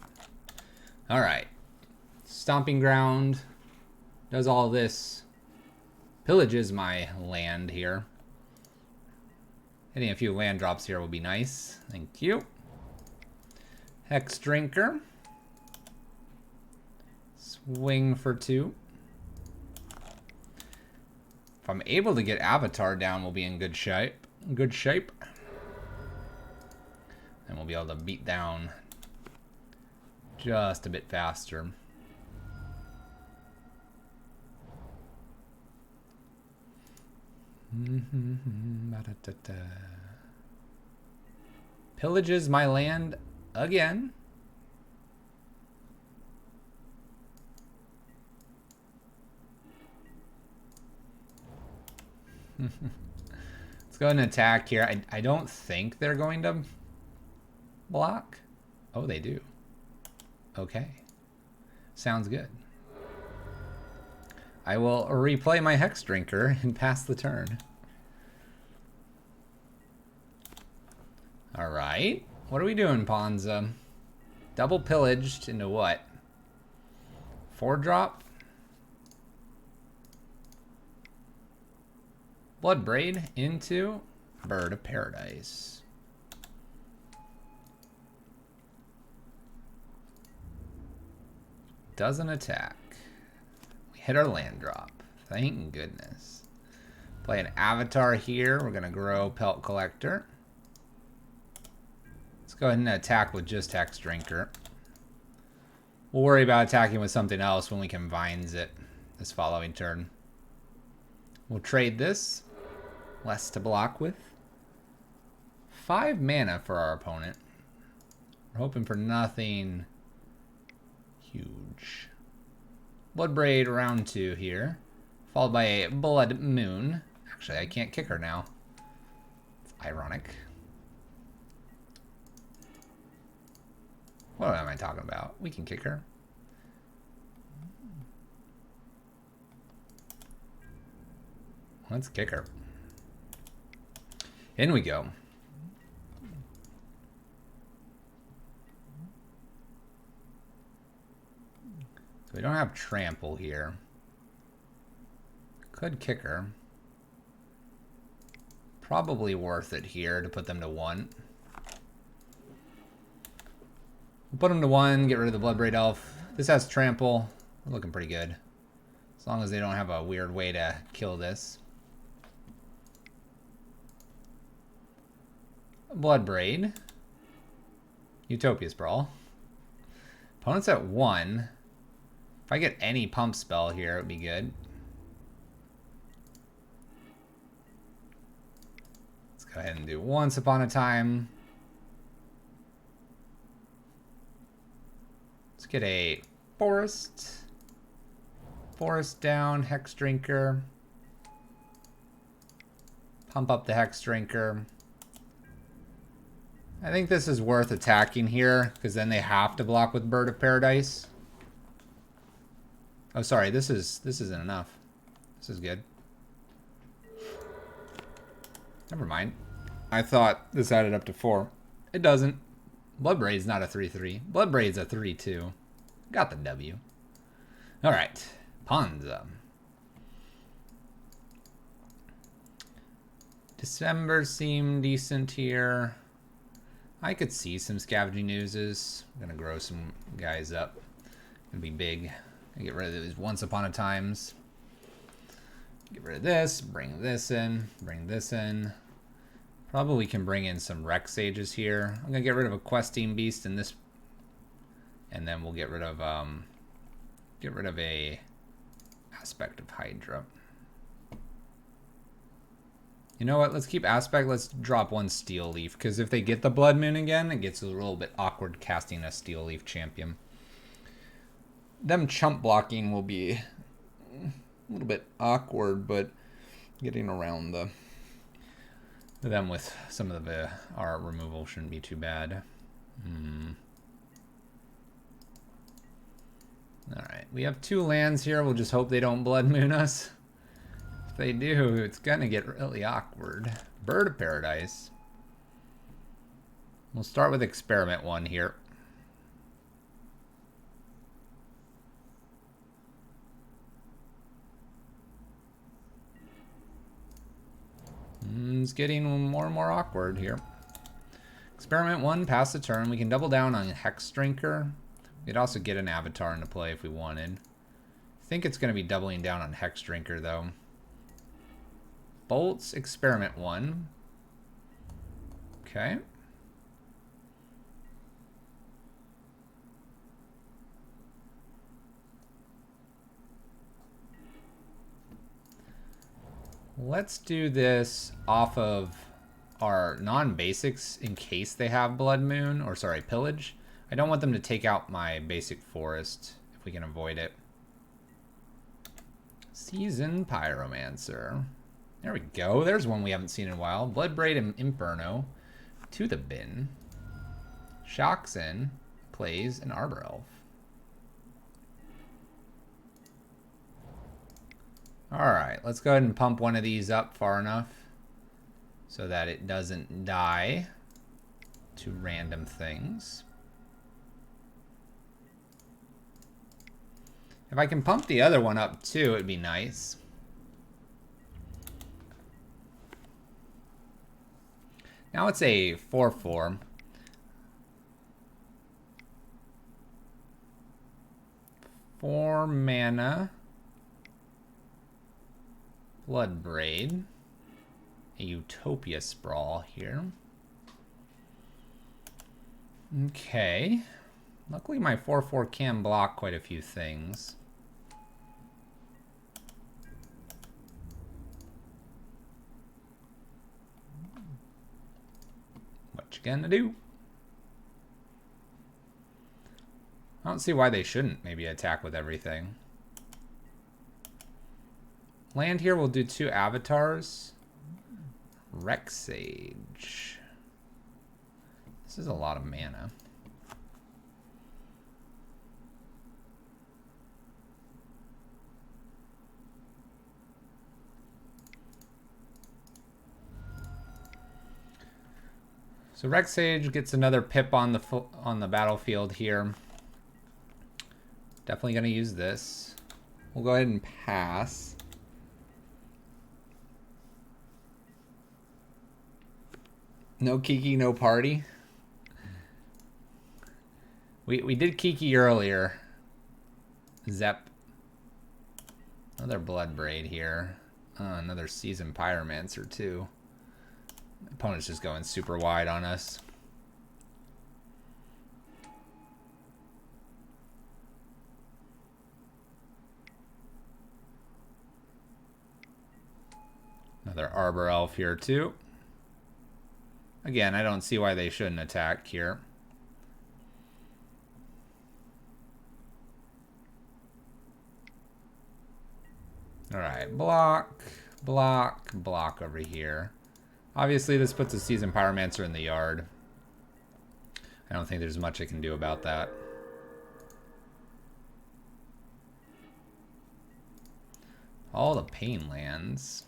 [SPEAKER 1] All right. Stomping Ground does all this. Pillages my land here. Hitting a few land drops here will be nice. Thank you. Hexdrinker. Swing for 2. If I'm able to get Avatar down, we'll be in good shape. Good shape. And we'll be able to beat down just a bit faster. Pillages my land again. Let's go ahead and attack here. I don't think they're going to block. Oh, they do. Okay. Sounds good. I will replay my Hexdrinker and pass the turn. Alright. What are we doing, Ponza? Double pillaged into what? 4-drop? Bloodbraid into Bird of Paradise. Doesn't attack. We hit our land drop. Thank goodness. Play an Avatar here. We're going to grow Pelt Collector. Let's go ahead and attack with just Hexdrinker. We'll worry about attacking with something else when we can Vines it this following turn. We'll trade this. Less to block with. 5 mana for our opponent. We're hoping for nothing huge. Bloodbraid round 2 here. Followed by a Blood Moon. Actually, I can't kick her now. It's ironic. What am I talking about? We can kick her. Let's kick her. In we go. So we don't have trample here. Could kick her. Probably worth it here to put them to 1. We'll put them to 1, get rid of the Bloodbraid Elf. This has trample. We're looking pretty good. As long as they don't have a weird way to kill this. Bloodbraid. Utopia Sprawl. Opponent's at 1. If I get any pump spell here, it would be good. Let's go ahead and do Once Upon a Time. Let's get a Forest. Forest down, Hexdrinker. Pump up the Hexdrinker. I think this is worth attacking here, because then they have to block with Bird of Paradise. Oh, sorry, this isn't enough. This is good. Never mind. I thought this added up to 4. It doesn't. Bloodbraid's not a 3-3. Bloodbraid's a 3-2. Got the W. Alright. Ponza. December seemed decent here. I could see some Scavenging Oozes. I'm gonna grow some guys up. Gonna be big. Get rid of these Once Upon a Times. Get rid of this. Bring this in. Bring this in. Probably can bring in some Rex Sages here. I'm gonna get rid of a Questing Beast in this, and then we'll get rid of a Aspect of Hydra. You know what? Let's keep Aspect. Let's drop 1 Steel Leaf, because if they get the Blood Moon again, it gets a little bit awkward casting a Steel Leaf champion. Them chump blocking will be a little bit awkward, but getting around them with some of our removal shouldn't be too bad. Alright, we have 2 lands here. We'll just hope they don't Blood Moon us. If they do, it's gonna get really awkward. Bird of Paradise. We'll start with Experiment 1 here. It's getting more and more awkward here. Experiment 1, pass the turn. We can double down on Hexdrinker. We could also get an Avatar into play if we wanted. I think it's going to be doubling down on Hexdrinker, though. Bolts, Experiment 1. Okay. Let's do this off of our non-basics in case they have Blood Moon, or sorry, Pillage. I don't want them to take out my basic forest if we can avoid it. Seasoned Pyromancer. There we go. There's one we haven't seen in a while. Bloodbraid and Inferno to the bin. Shoxin plays an Arbor Elf. Alright, let's go ahead and pump one of these up far enough so that it doesn't die to random things. If I can pump the other one up too, it'd be nice. Now it's a 4/4. Four mana. Bloodbraid. A Utopia Sprawl here. Okay. Luckily my 4/4 can block quite a few things. What you gonna do? I don't see why they shouldn't maybe attack with everything. Land here, we'll do 2 avatars. Rexage. This is a lot of mana. So Rexage gets another pip on the battlefield here. Definitely going to use this. We'll go ahead and pass. No Kiki, no party. We did Kiki earlier. Zep. Another Bloodbraid here. Another Seasoned Pyromancer too. Opponent's just going super wide on us. Another Arbor Elf here too. Again, I don't see why they shouldn't attack here. Alright, block, block, block over here. Obviously, this puts a Seasoned Pyromancer in the yard. I don't think there's much I can do about that. All the pain lands.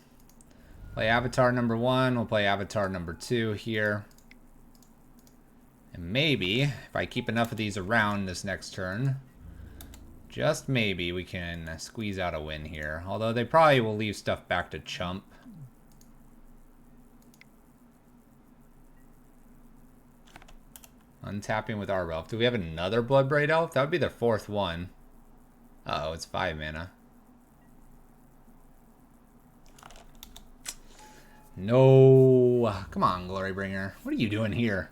[SPEAKER 1] Play Avatar number 1. We'll play Avatar number 2 here. And maybe, if I keep enough of these around this next turn, just maybe we can squeeze out a win here. Although they probably will leave stuff back to chump. Untapping with Arbor Elf. Do we have another Bloodbraid Elf? That would be the 4th one. Uh-oh, it's 5 mana. No. Come on, Glorybringer. What are you doing here?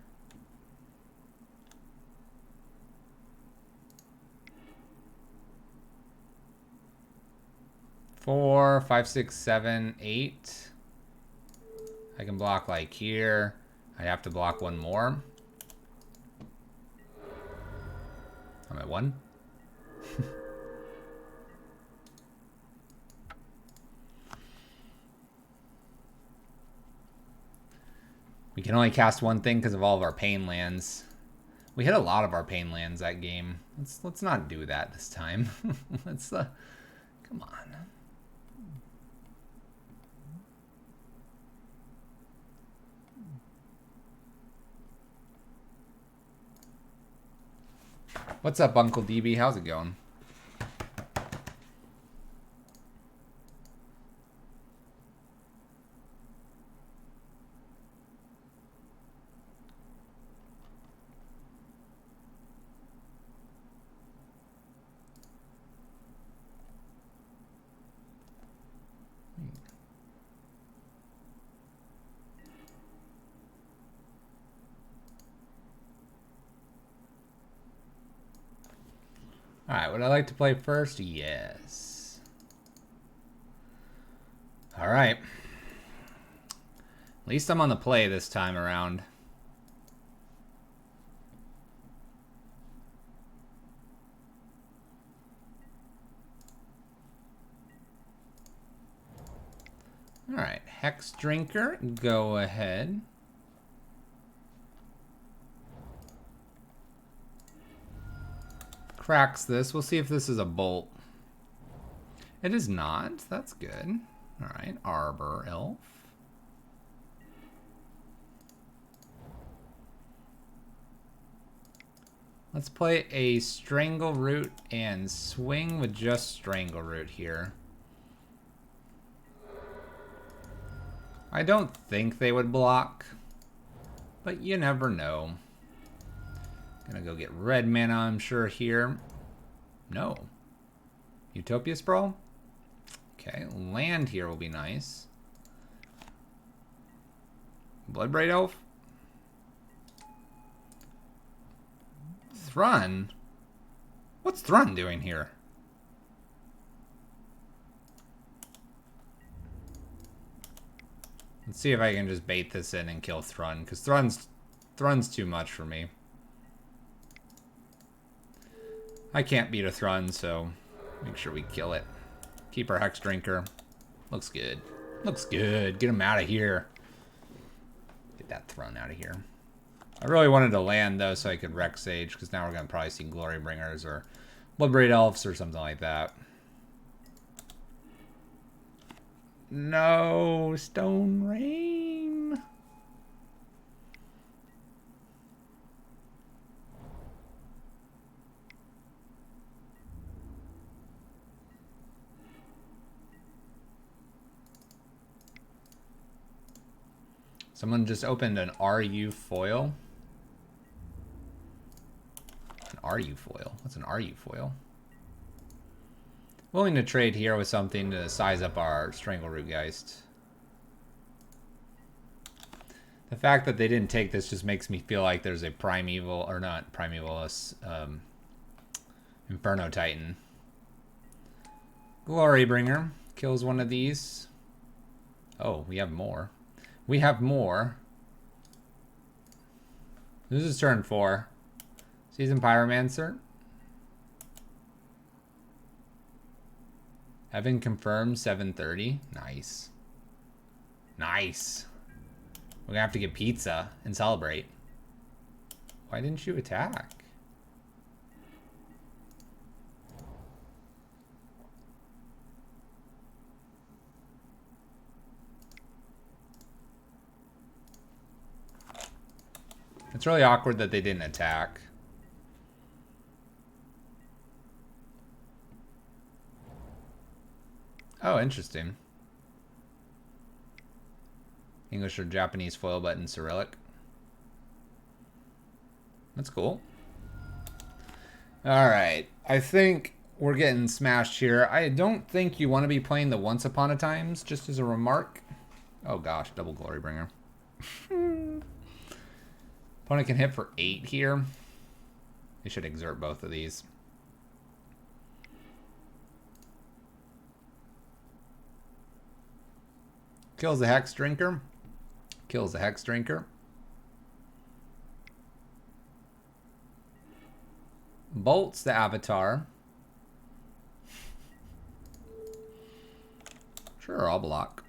[SPEAKER 1] Four, 5, 6, 7, 8. I can block like here. I have to block one more. I'm at 1. We can only cast one thing because of all of our pain lands. We hit a lot of our pain lands that game. Let's not do that this time. Let's come on. What's up, Uncle DB? How's it going? Alright, would I like to play first? Yes. Alright. At least I'm on the play this time around. Alright, Hexdrinker, go ahead. Cracks this. We'll see if this is a bolt. It is not. That's good. Alright, Arbor Elf. Let's play a Strangle Root and swing with just Strangle Root here. I don't think they would block, but you never know. Gonna go get red mana, I'm sure, here. No. Utopia Sprawl? Okay, land here will be nice. Bloodbraid Elf? Thrun? What's Thrun doing here? Let's see if I can just bait this in and kill Thrun, because Thrun's too much for me. I can't beat a Thrun, so make sure we kill it. Keep our Hexdrinker. Looks good. Looks good. Get him out of here. Get that Thrun out of here. I really wanted to land, though, so I could Wreck Sage, because now we're going to probably see Glorybringers or Bloodbraid Elves or something like that. No, Stone Rain. Someone just opened an RU foil. An RU foil? What's an RU foil? Willing to trade here with something to size up our Strangleroot Geist. The fact that they didn't take this just makes me feel like there's a Primeval, or not Primeval, Inferno Titan. Glorybringer kills one of these. Oh, we have more. We have more. This is turn 4. Season Pyromancer. Heaven confirmed 7:30. Nice. Nice. We're gonna have to get pizza and celebrate. Why didn't you attack? It's really awkward that they didn't attack. Oh, interesting. English or Japanese foil button Cyrillic. That's cool. Alright. I think we're getting smashed here. I don't think you want to be playing the Once Upon a Times, just as a remark. Oh gosh, double Glorybringer. Opponent can hit for 8 here. They should exert both of these. Kills the Hexdrinker. Kills the Hexdrinker. Bolts the Avatar. Sure, I'll block.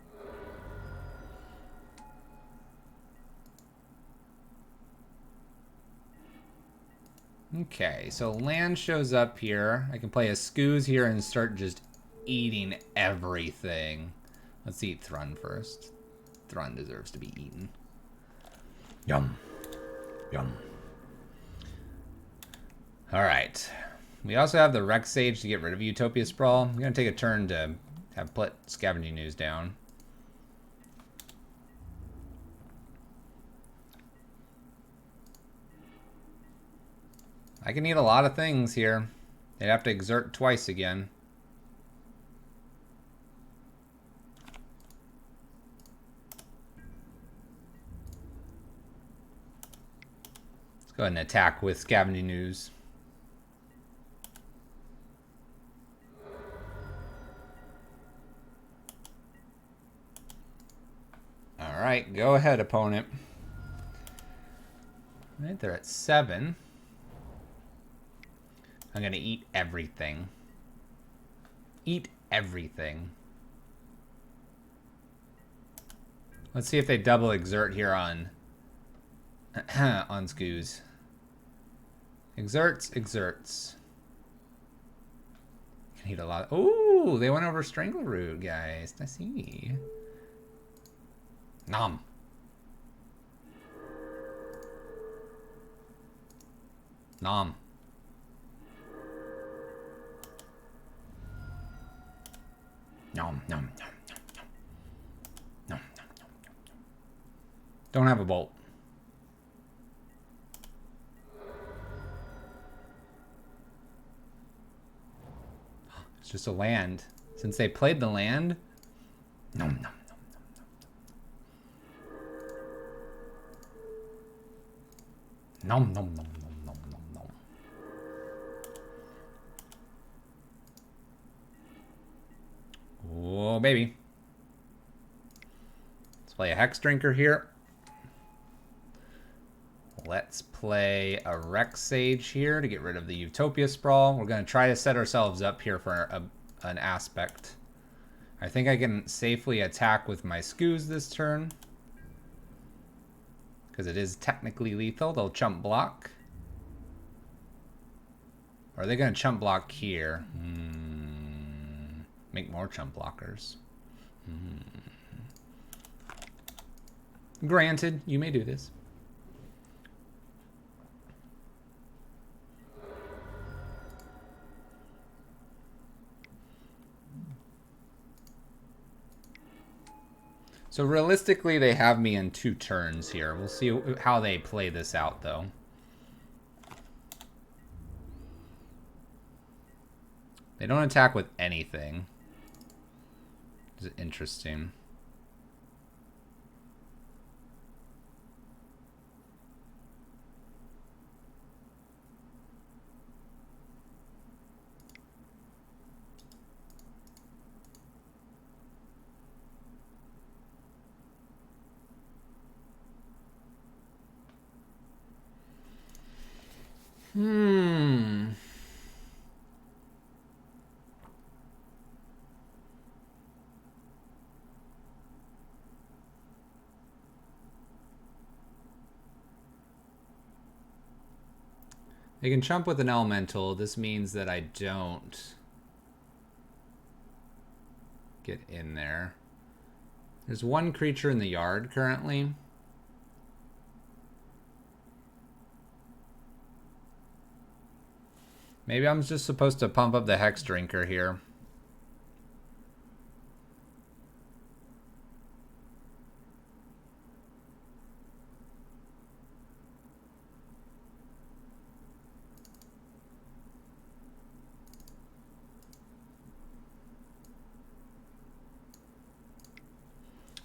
[SPEAKER 1] Okay, so land shows up here. I can play a Scooz here and start just eating everything. Let's eat Thrun first. Thrun deserves to be eaten. Yum. Yum. Alright. We also have the Wreck Sage to get rid of Utopia Sprawl. I'm going to take a turn to have put Scavenging News down. I can eat a lot of things here. They'd have to exert twice again. Let's go ahead and attack with Scavenging News. right, go ahead, opponent. All right, they're at 7. I'm gonna eat everything. Eat everything. Let's see if they double exert here on on Scoos. Exerts. Can eat a lot. Ooh, they went over Strangleroot, guys. I see. Nom. Nom. Nom, nom, nom, nom, nom. Nom, nom, nom, nom. Don't have a bolt. It's just a land. Since they played the land. Nom, nom, nom, nom, nom. Nom, nom, nom, nom, nom, nom, nom. Oh, baby. Let's play a Hexdrinker here. Let's play a Rex Sage here to get rid of the Utopia Sprawl. We're going to try to set ourselves up here for an aspect. I think I can safely attack with my Scoos this turn. Because it is technically lethal. They'll chump block. Or are they going to chump block here? Make more chump blockers. Granted, you may do this. So realistically, they have me in 2 turns here. We'll see how they play this out, though. They don't attack with anything. Is it interesting? They can chump with an elemental. This means that I don't get in there. There's 1 creature in the yard currently. Maybe I'm just supposed to pump up the Hexdrinker here.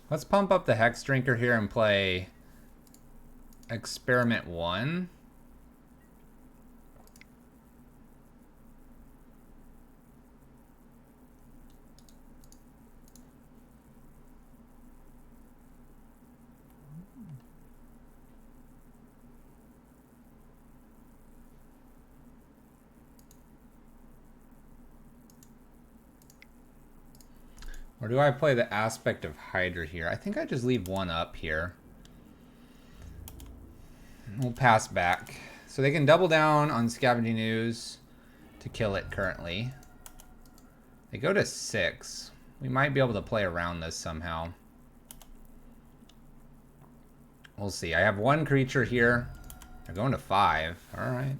[SPEAKER 1] Let's pump up the Hexdrinker here and play Experiment 1. Or do I play the Aspect of Hydra here? I think I just leave 1 up here. We'll pass back. So they can double down on Scavenging Ooze to kill it currently. They go to 6. We might be able to play around this somehow. We'll see. I have 1 creature here. They're going to 5. All right.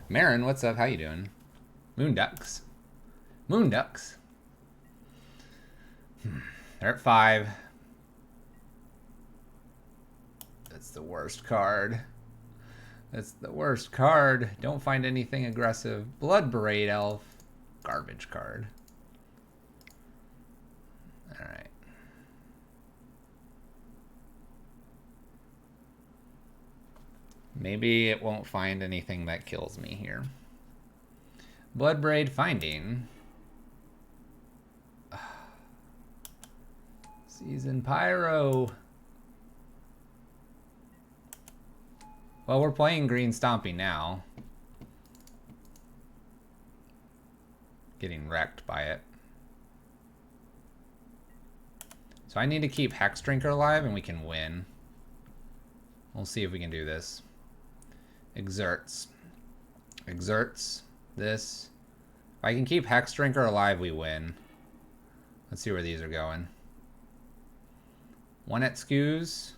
[SPEAKER 1] Marin, what's up? How you doing? Moonducks. Moonducks. They're at 5. That's the worst card. That's the worst card. Don't find anything aggressive. Blood Braid Elf. Garbage card. Alright. Maybe it won't find anything that kills me here. Blood Braid finding. Season Pyro. Well, we're playing green Stompy now. Getting wrecked by it. So I need to keep Hexdrinker alive and we can win. We'll see if we can do this. Exerts. Exerts. This. If I can keep Hexdrinker alive, we win. Let's see where these are going. One at skews.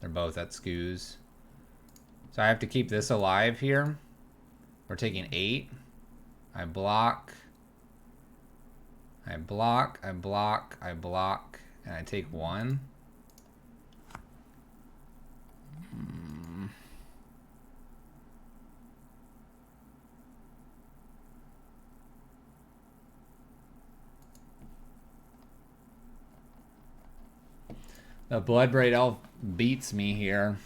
[SPEAKER 1] They're both at skews. So I have to keep this alive here. We're taking 8. I block. I block. I block. I block. And I take 1. The Bloodbraid Elf beats me here.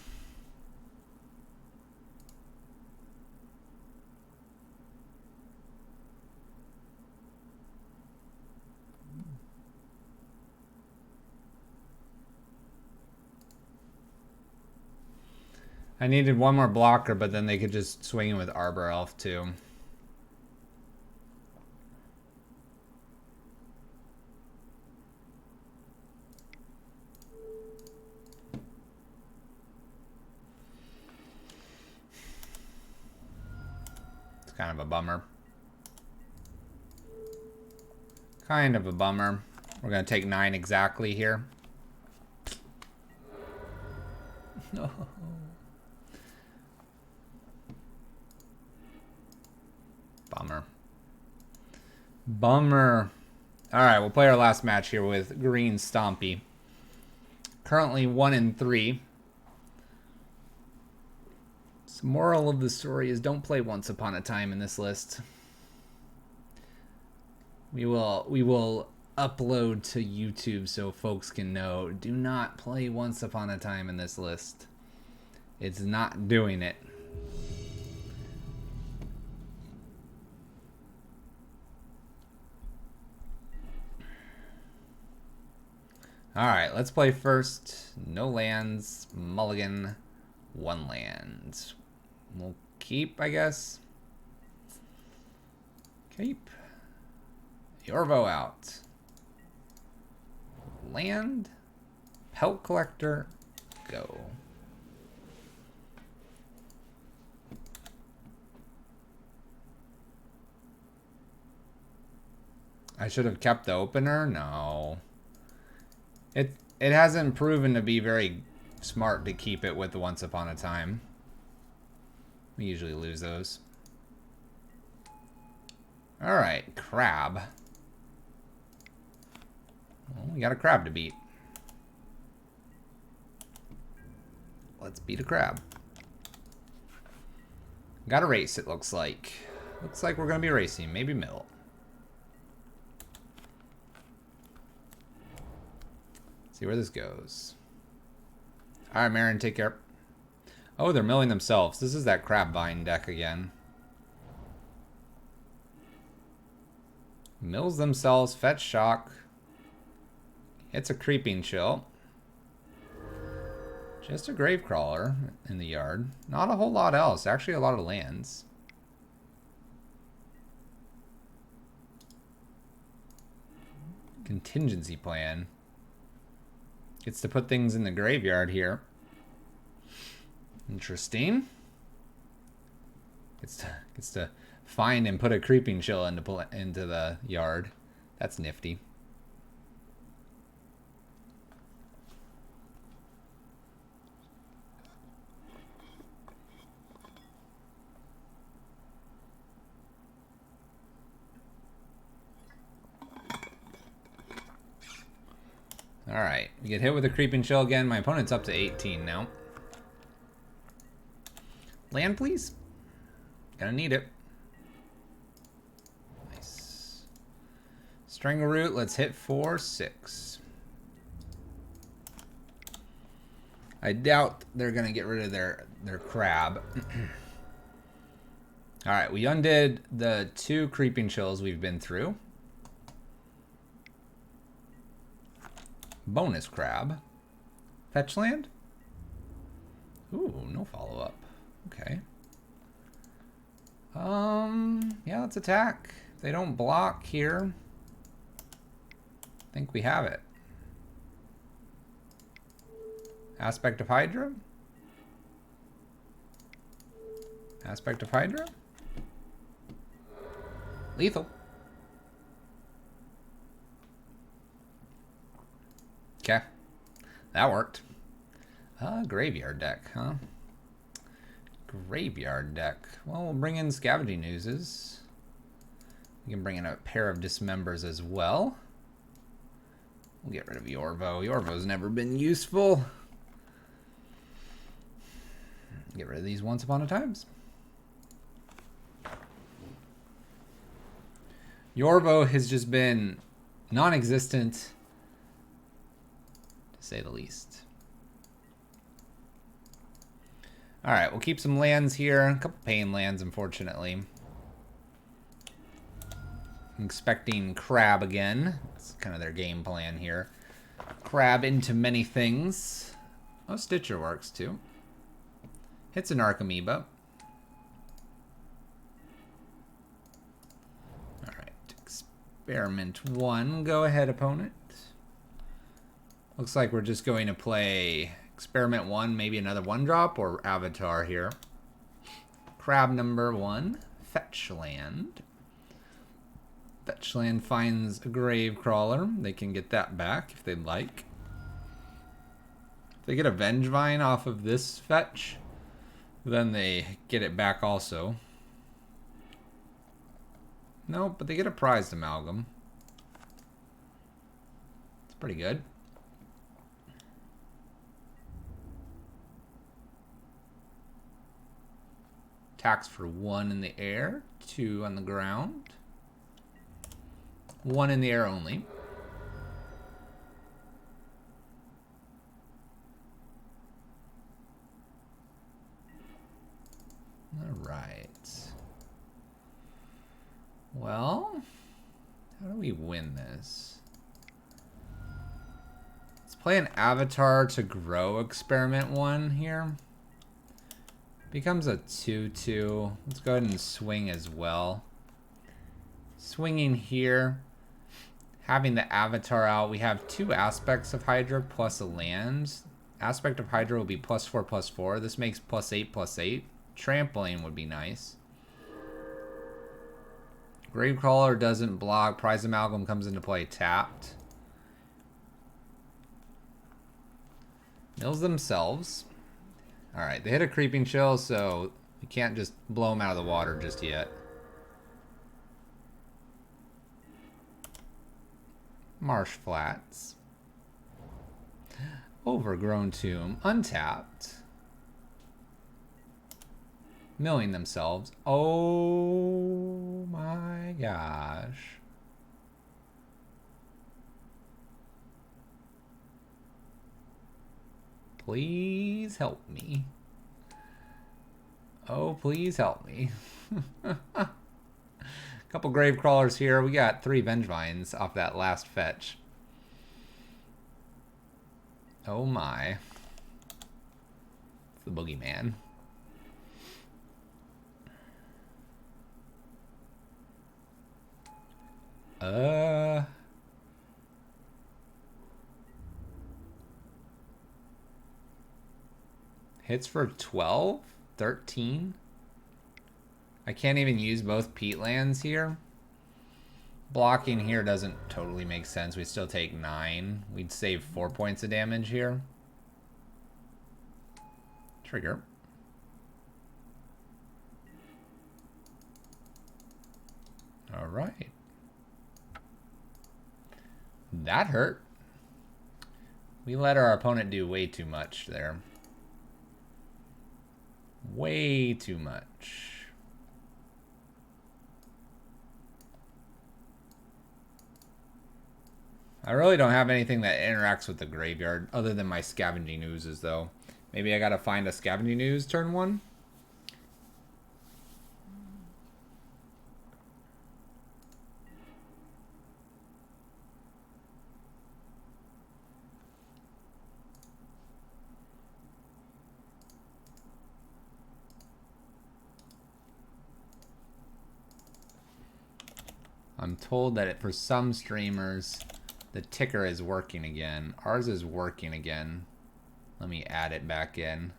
[SPEAKER 1] I needed one more blocker, but then they could just swing in with Arbor Elf too. It's kind of a bummer. Kind of a bummer. We're going to take 9 exactly here. No. Bummer. Bummer. Alright, we'll play our last match here with green Stompy. Currently 1-3. So moral of the story is don't play Once Upon a Time in this list. We will upload to YouTube so folks can know. Do not play Once Upon a Time in this list. It's not doing it. Alright, let's play first. No lands, mulligan, 1 land. We'll keep, I guess. Keep. Yorvo out. Land. Pelt collector. Go. I should have kept the opener? No. It hasn't proven to be very smart to keep it with the Once Upon a Time. We usually lose those. Alright, crab. Well, we got a crab to beat. Let's beat a crab. Got a race, it looks like. Looks like we're going to be racing. Maybe mill. See where this goes. Alright, Marin, take care. Oh, they're milling themselves. This is that crab vine deck again. Mills themselves, fetch shock. It's a creeping chill. Just a grave crawler in the yard. Not a whole lot else. Actually, a lot of lands. Contingency plan. Gets to put things in the graveyard here. Interesting. Gets to find and put a creeping chill into the yard. That's nifty. Alright, we get hit with a creeping chill again. My opponent's up to 18 now. Land, please. Gonna need it. Nice. Strangleroot, let's hit 4, 6. I doubt they're gonna get rid of their crab. Alright, we undid the 2 creeping chills we've been through. Bonus crab. Fetch land? Ooh, no follow-up. Okay. Yeah, let's attack. If they don't block here, I think we have it. Aspect of Hydra? Aspect of Hydra? Lethal. Okay. That worked. Graveyard deck, huh? Graveyard deck. Well, we'll bring in Scavenging Oozes. We can bring in a pair of Dismembers as well. We'll get rid of Yorvo. Yorvo's never been useful. Get rid of these Once Upon a Times. Yorvo has just been non-existent, to say the least. Alright, we'll keep some lands here. A couple pain lands, unfortunately. I'm expecting Crab again. That's kind of their game plan here. Crab into many things. Oh, Stitcher works too. Hits an Archamoeba. Alright, Experiment 1. Go ahead, opponent. Looks like we're just going to play Experiment 1, maybe another 1-drop, or Avatar here. Crab number 1, Fetch Land. Fetch Land finds a Gravecrawler. They can get that back if they'd like. If they get a Vengevine off of this fetch, then they get it back also. No, but they get a Prized Amalgam. It's pretty good. Attacks for 1 in the air, 2 on the ground. 1 in the air only. Alright. Well, how do we win this? Let's play an Avatar to grow Experiment 1 here. Becomes a 2/2. Let's go ahead and swing as well. Swinging here. Having the Avatar out, we have 2 aspects of Hydra plus a land. Aspect of Hydra will be +4/+4. This makes +8/+8. Trampling would be nice. Gravecrawler doesn't block. Prized Amalgam comes into play tapped. Mills themselves. Alright, they hit a Creeping Chill, so we can't just blow them out of the water just yet. Marsh Flats. Overgrown Tomb. Untapped. Milling themselves. Oh my gosh. Please help me. Oh, please help me. Couple Gravecrawlers here. We got 3 Vengevines off that last fetch. Oh my. It's the boogeyman. Hits for 12? 13? I can't even use both peatlands here. Blocking here doesn't totally make sense. We still take 9. We'd save 4 points of damage here. Trigger. Alright. That hurt. We let our opponent do way too much there. Way too much. I really don't have anything that interacts with the graveyard other than my Scavenging Oozes, though. Maybe I gotta find a Scavenging Ooze turn 1. I'm told that for some streamers, the ticker is working again. Ours is working again. Let me add it back in.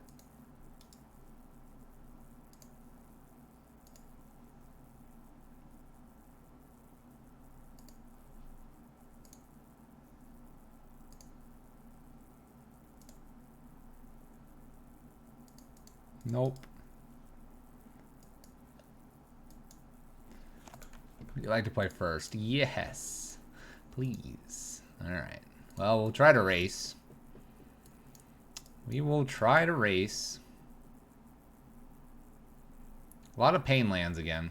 [SPEAKER 1] Nope. Would you like to play first? Yes. Please. Alright. Well, we'll try to race. We will try to race. A lot of pain lands again.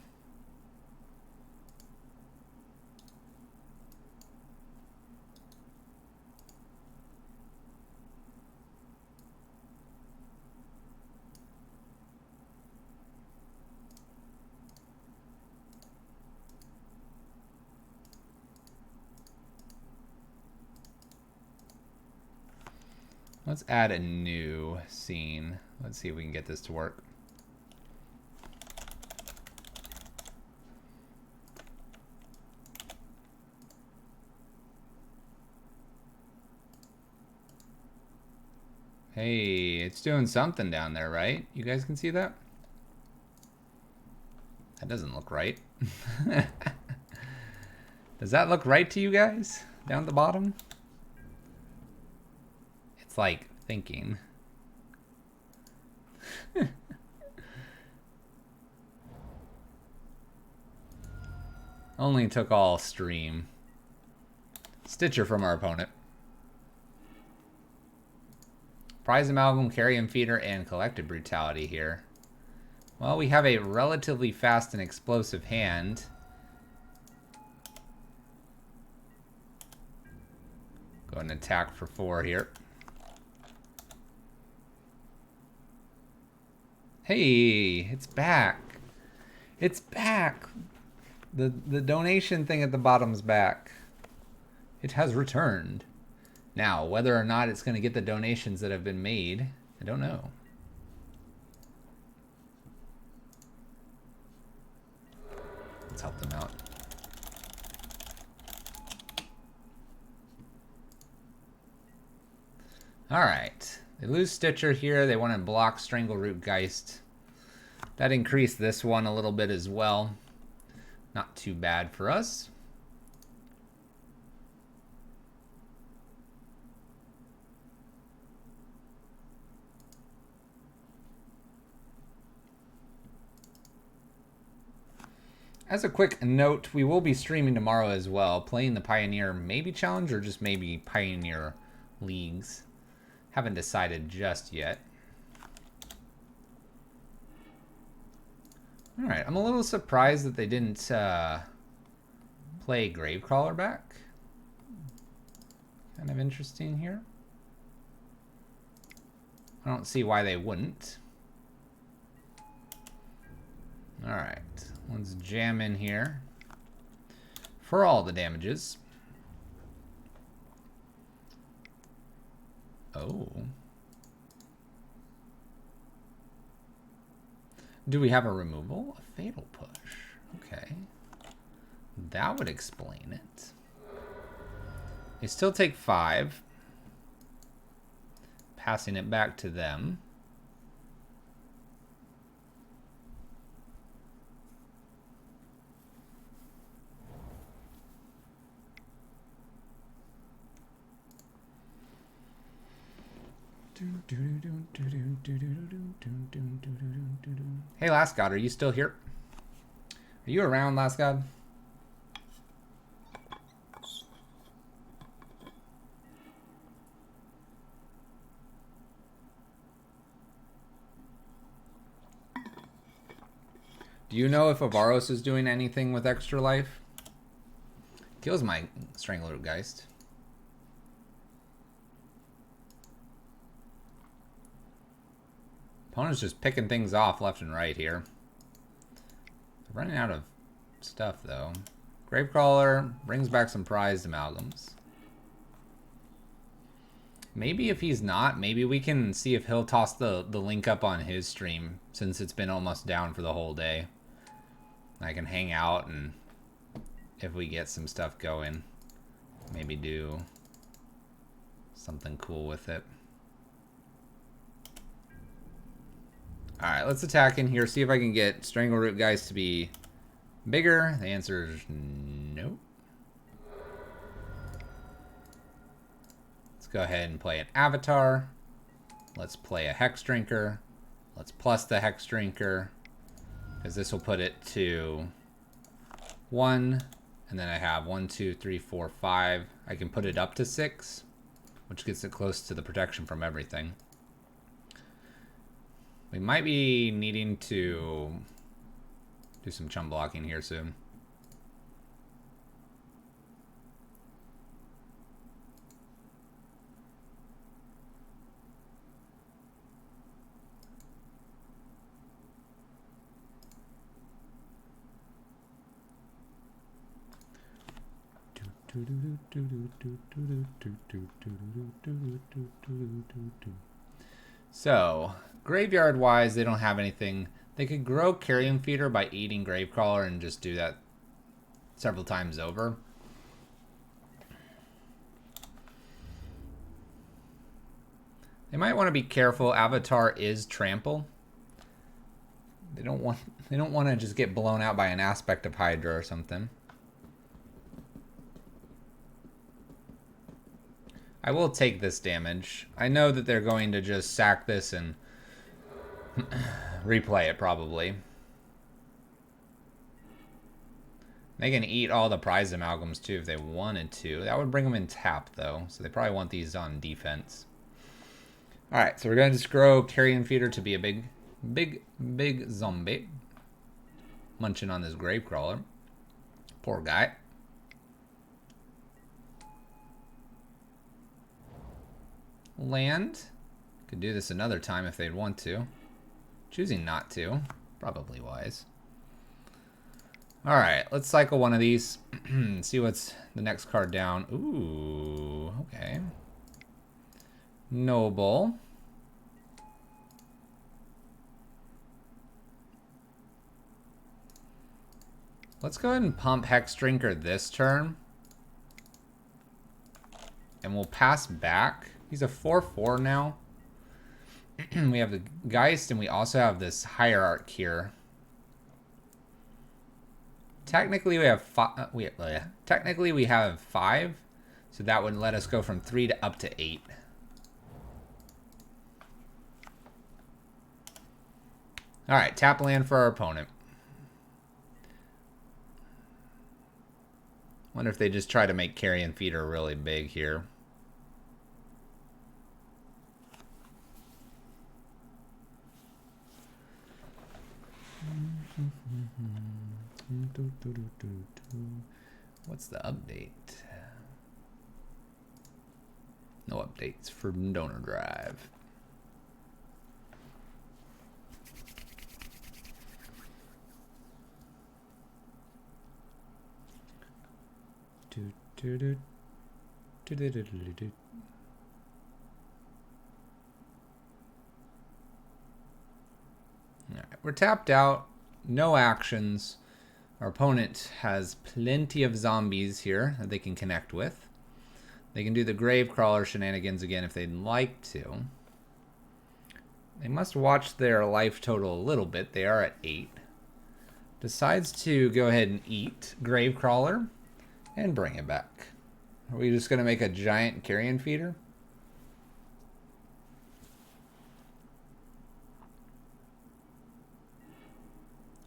[SPEAKER 1] Let's add a new scene. Let's see if we can get this to work. Hey, it's doing something down there, right? You guys can see that? That doesn't look right. Does that look right to you guys? Down at the bottom? It's like thinking. Only took all stream. Stitcher from our opponent. Prize Amalgam, Carrion Feeder, and Collective Brutality here. Well, we have a relatively fast and explosive hand. Go and attack for 4 here. Hey, it's back. It's back. The donation thing at the bottom's back. It has returned. Now, whether or not it's going to get the donations that have been made, I don't know. Let's help them out. All right. They lose Stitcher here. They want to block Strangleroot Geist. That increased this one a little bit as well. Not too bad for us. As a quick note, we will be streaming tomorrow as well, playing the Pioneer maybe Challenge or just maybe Pioneer Leagues. Haven't decided just yet. Alright, I'm a little surprised that they didn't play Gravecrawler back. Kind of interesting here. I don't see why they wouldn't. Alright, let's jam in here for all the damages. Oh. Do we have a removal? A fatal push. Okay. That would explain it. They still take 5. Passing it back to them. Hey, Last God, are you still here? Are you around, Last God? Do you know if Avaros is doing anything with extra life? Kills my Strangleroot Geist. Opponent's just picking things off left and right here. They're running out of stuff, though. Gravecrawler brings back some prized amalgams. Maybe if he's not, maybe we can see if he'll toss the link up on his stream, since it's been almost down for the whole day. I can hang out, and if we get some stuff going. Maybe do something cool with it. Alright, let's attack in here. See if I can get Strangleroot guys to be bigger. The answer is no. Let's go ahead and play an Avatar. Let's play a Hexdrinker. Let's plus the Hexdrinker, because this will put it to 1. And then I have 1, 2, 3, 4, 5. I can put it up to 6, which gets it close to the protection from everything. We might be needing to do some chum blocking here soon. So, graveyard wise, they don't have anything. They could grow Carrion Feeder by eating Gravecrawler and just do that several times over. They might want to be careful. Avatar is trample. They don't want to just get blown out by an aspect of Hydra or something. I will take this damage. I know that they're going to just sack this and replay it probably. They can eat all the prize amalgams too if they wanted to. That would bring them in tap though, so they probably want these on defense. Alright, so we're going to just grow Carrion Feeder to be a big zombie. Munching on this Gravecrawler. Poor guy. Land. Could do this another time if they'd want to. Choosing not to. Probably wise. Alright, let's cycle one of these. See what's the next card down. Ooh, okay. Noble. Let's go ahead and pump Hexdrinker this turn. And we'll pass back. He's a 4/4 now. We have the Geist, and we also have this Hierarch here. Technically, we have technically we have 5, so that would let us go from 3 to up to 8. All right, tap land for our opponent. Wonder if they just try to make Carrion Feeder really big here. What's the update? No updates for Donor Drive. All right, we're tapped out. No actions. Our opponent has plenty of zombies here that they can connect with. They can do the Gravecrawler shenanigans again if they'd like to. They must watch their life total a little bit. They are at 8. Decides to go ahead and eat Gravecrawler and bring it back. Are we just going to make a giant Carrion Feeder?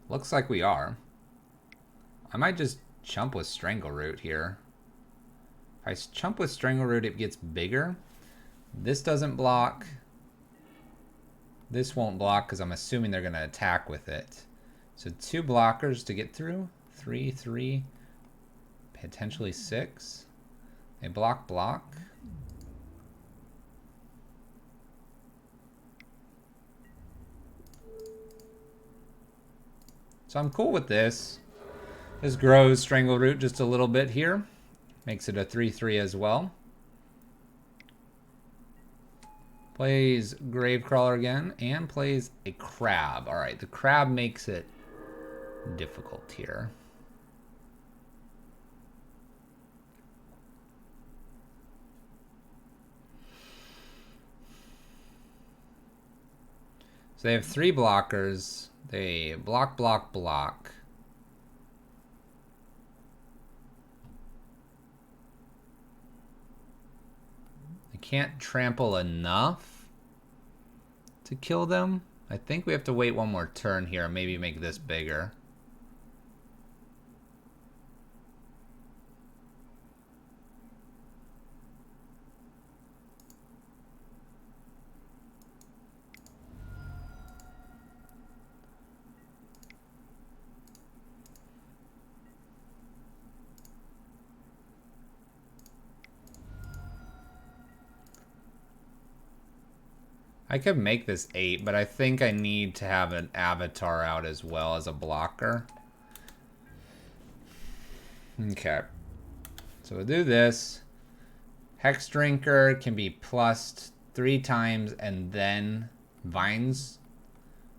[SPEAKER 1] Looks like we are. I might just chump with Strangleroot here. If I chump with Strangleroot, it gets bigger. This doesn't block. This won't block because I'm assuming they're going to attack with it. So 2 blockers to get through. 3, 3, potentially 6. They block. So I'm cool with this. This grows Strangleroot just a little bit here. Makes it a 3/3 as well. Plays Gravecrawler again and plays a Crab. Alright, the Crab makes it difficult here. So they have 3 blockers. They block, block, block. They can't trample enough to kill them. I think we have to wait one more turn here and maybe make this bigger. I could make this 8, but I think I need to have an avatar out as well as a blocker. Okay. So we'll do this. Hexdrinker can be plussed 3 times, and then Vines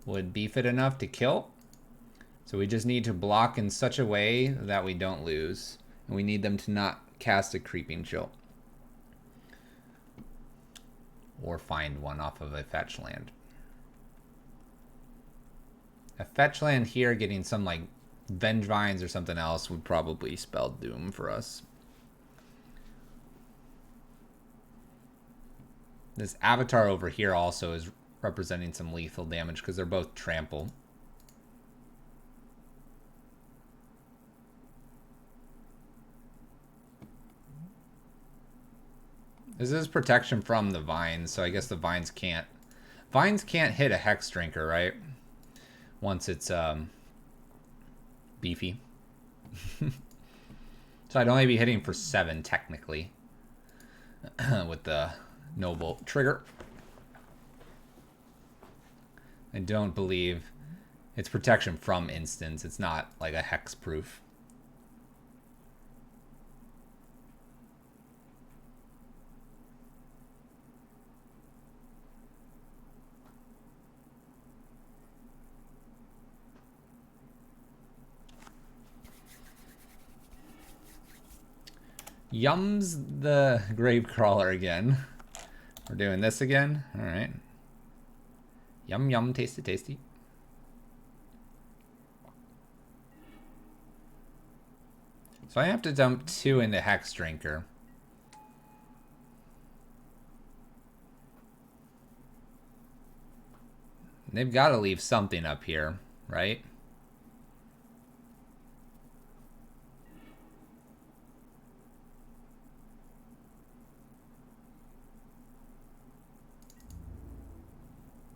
[SPEAKER 1] would beef it enough to kill. So we just need to block in such a way that we don't lose. And we need them to not cast a Creeping Chill. Or find one off of a fetch land. A fetch land here getting some like Venge Vines or something else would probably spell doom for us. This avatar over here also is representing some lethal damage because they're both trample. This is protection from the vines, so I guess the vines can't hit a Hexdrinker, right? Once it's beefy. So I'd only be hitting for 7 technically with the Noble trigger. I don't believe it's protection from instants. It's not like a hex proof. Yums the Gravecrawler again. We're doing this again. All right. Yum, yum, tasty, tasty. So I have to dump 2 into Hexdrinker. They've got to leave something up here, right?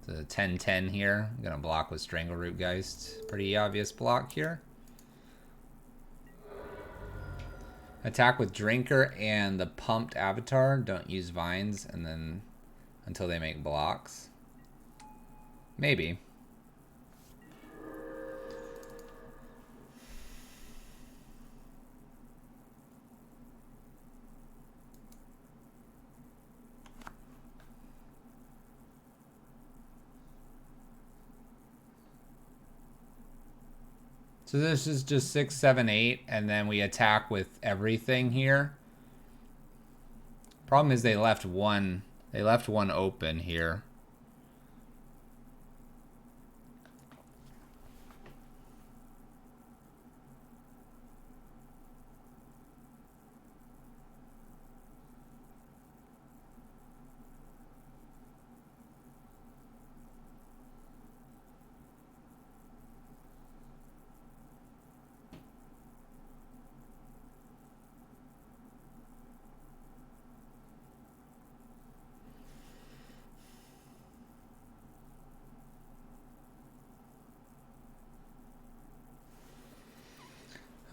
[SPEAKER 1] The 10-10 here. I'm going to block with Strangleroot Geist. Pretty obvious block here. Attack with Drinker and the pumped avatar. Don't use vines and then until they make blocks. Maybe. So this is just 6, 7, 8, and then we attack with everything here. Problem is they left one open here.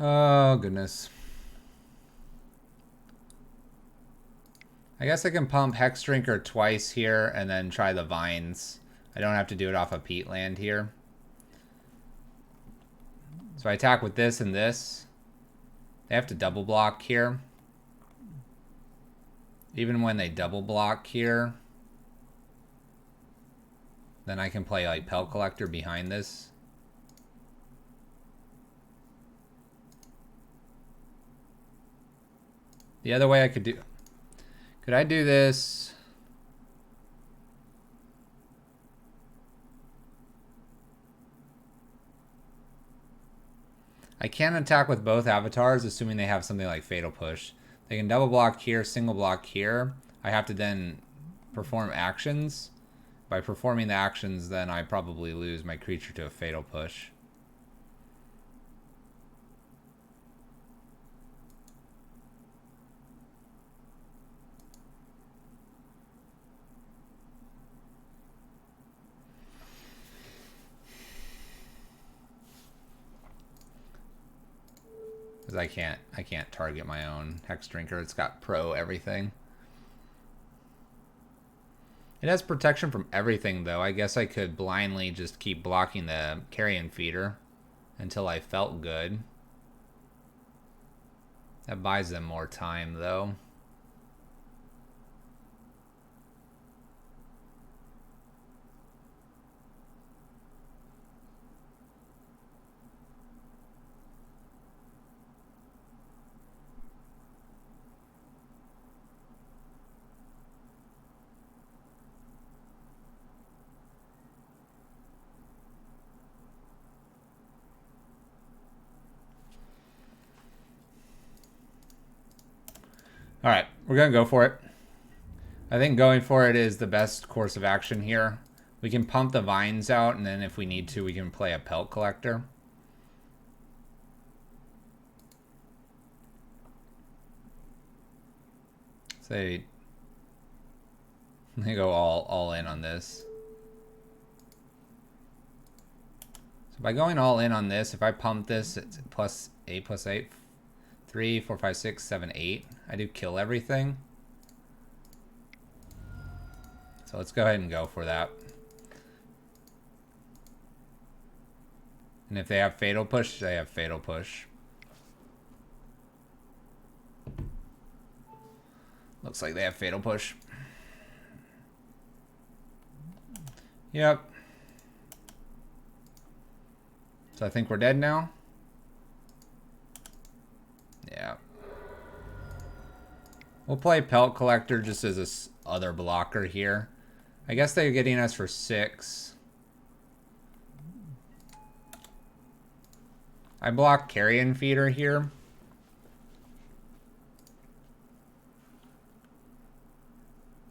[SPEAKER 1] Oh, goodness. I guess I can pump Hexdrinker twice here and then try the vines. I don't have to do it off a peatland here. So I attack with this and this. They have to double block here. Even when they double block here, then I can play like Pelt Collector behind this. The other way I could I do this? I can attack with both avatars, assuming they have something like Fatal Push. They can double block here, single block here. I have to then perform actions. By performing the actions, then I probably lose my creature to a Fatal Push. Because I can't target my own Hexdrinker. It's got pro everything. It has protection from everything, though. I guess I could blindly just keep blocking the carrion feeder until I felt good. That buys them more time, though. All right, we're going to go for it. I think going for it is the best course of action here. We can pump the vines out, and then if we need to, we can play a pelt collector. So they go all in on this. So by going all in on this, if I pump this, it's plus 8. 3, 4, 5, 6, 7, 8. I do kill everything. So let's go ahead and go for that. And if they have Fatal Push, they have Fatal Push. Looks like they have Fatal Push. Yep. So I think we're dead now. Yeah. We'll play Pelt Collector just as this other blocker here. I guess they're getting us for 6. I block Carrion Feeder here.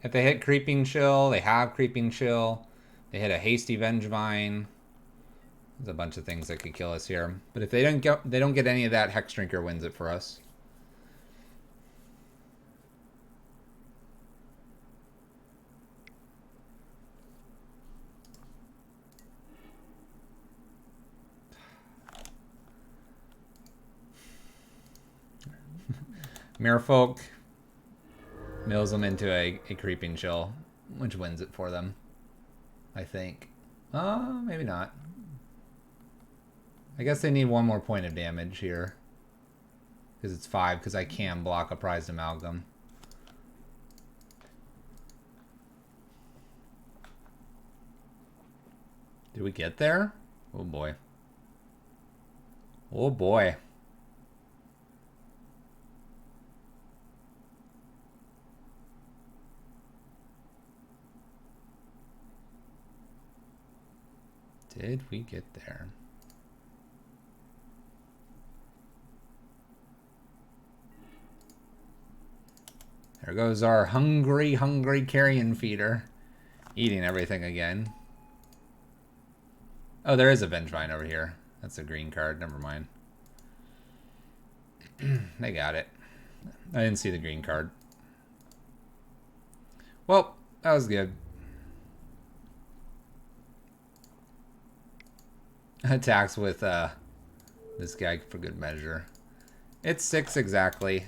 [SPEAKER 1] If they hit Creeping Chill, they have Creeping Chill. They hit a Hasty Vengevine. There's a bunch of things that could kill us here. But if they don't get any of that, Hexdrinker wins it for us. Merfolk mills them into a Creeping Chill, which wins it for them, I think. Maybe not. I guess they need one more point of damage here. Because it's 5, because I can block a Prized Amalgam. Did we get there? Oh boy. Oh boy. Did we get there? There goes our hungry carrion feeder. Eating everything again. Oh, there is a Vengevine over here. That's a green card. Never mind. They got it. I didn't see the green card. Well, that was good. Attacks with this guy for good measure. It's 6 exactly.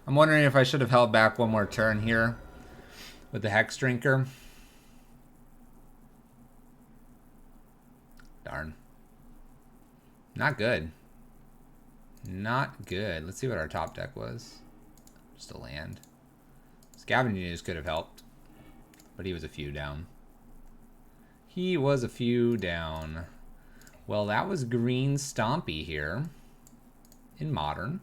[SPEAKER 1] I'm wondering if I should have held back one more turn here with the Hexdrinker. Darn. Not good. Not good. Let's see what our top deck was. Just a land. Scavenging Ooze could have helped, but he was a few down. He was a few down. Well, that was green Stompy here in Modern.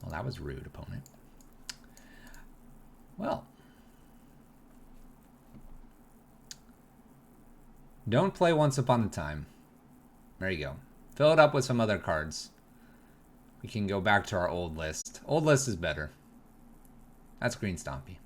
[SPEAKER 1] Well, that was rude, opponent. Well. Don't play Once Upon a Time. There you go. Fill it up with some other cards. We can go back to our old list. Old list is better. That's green Stompy.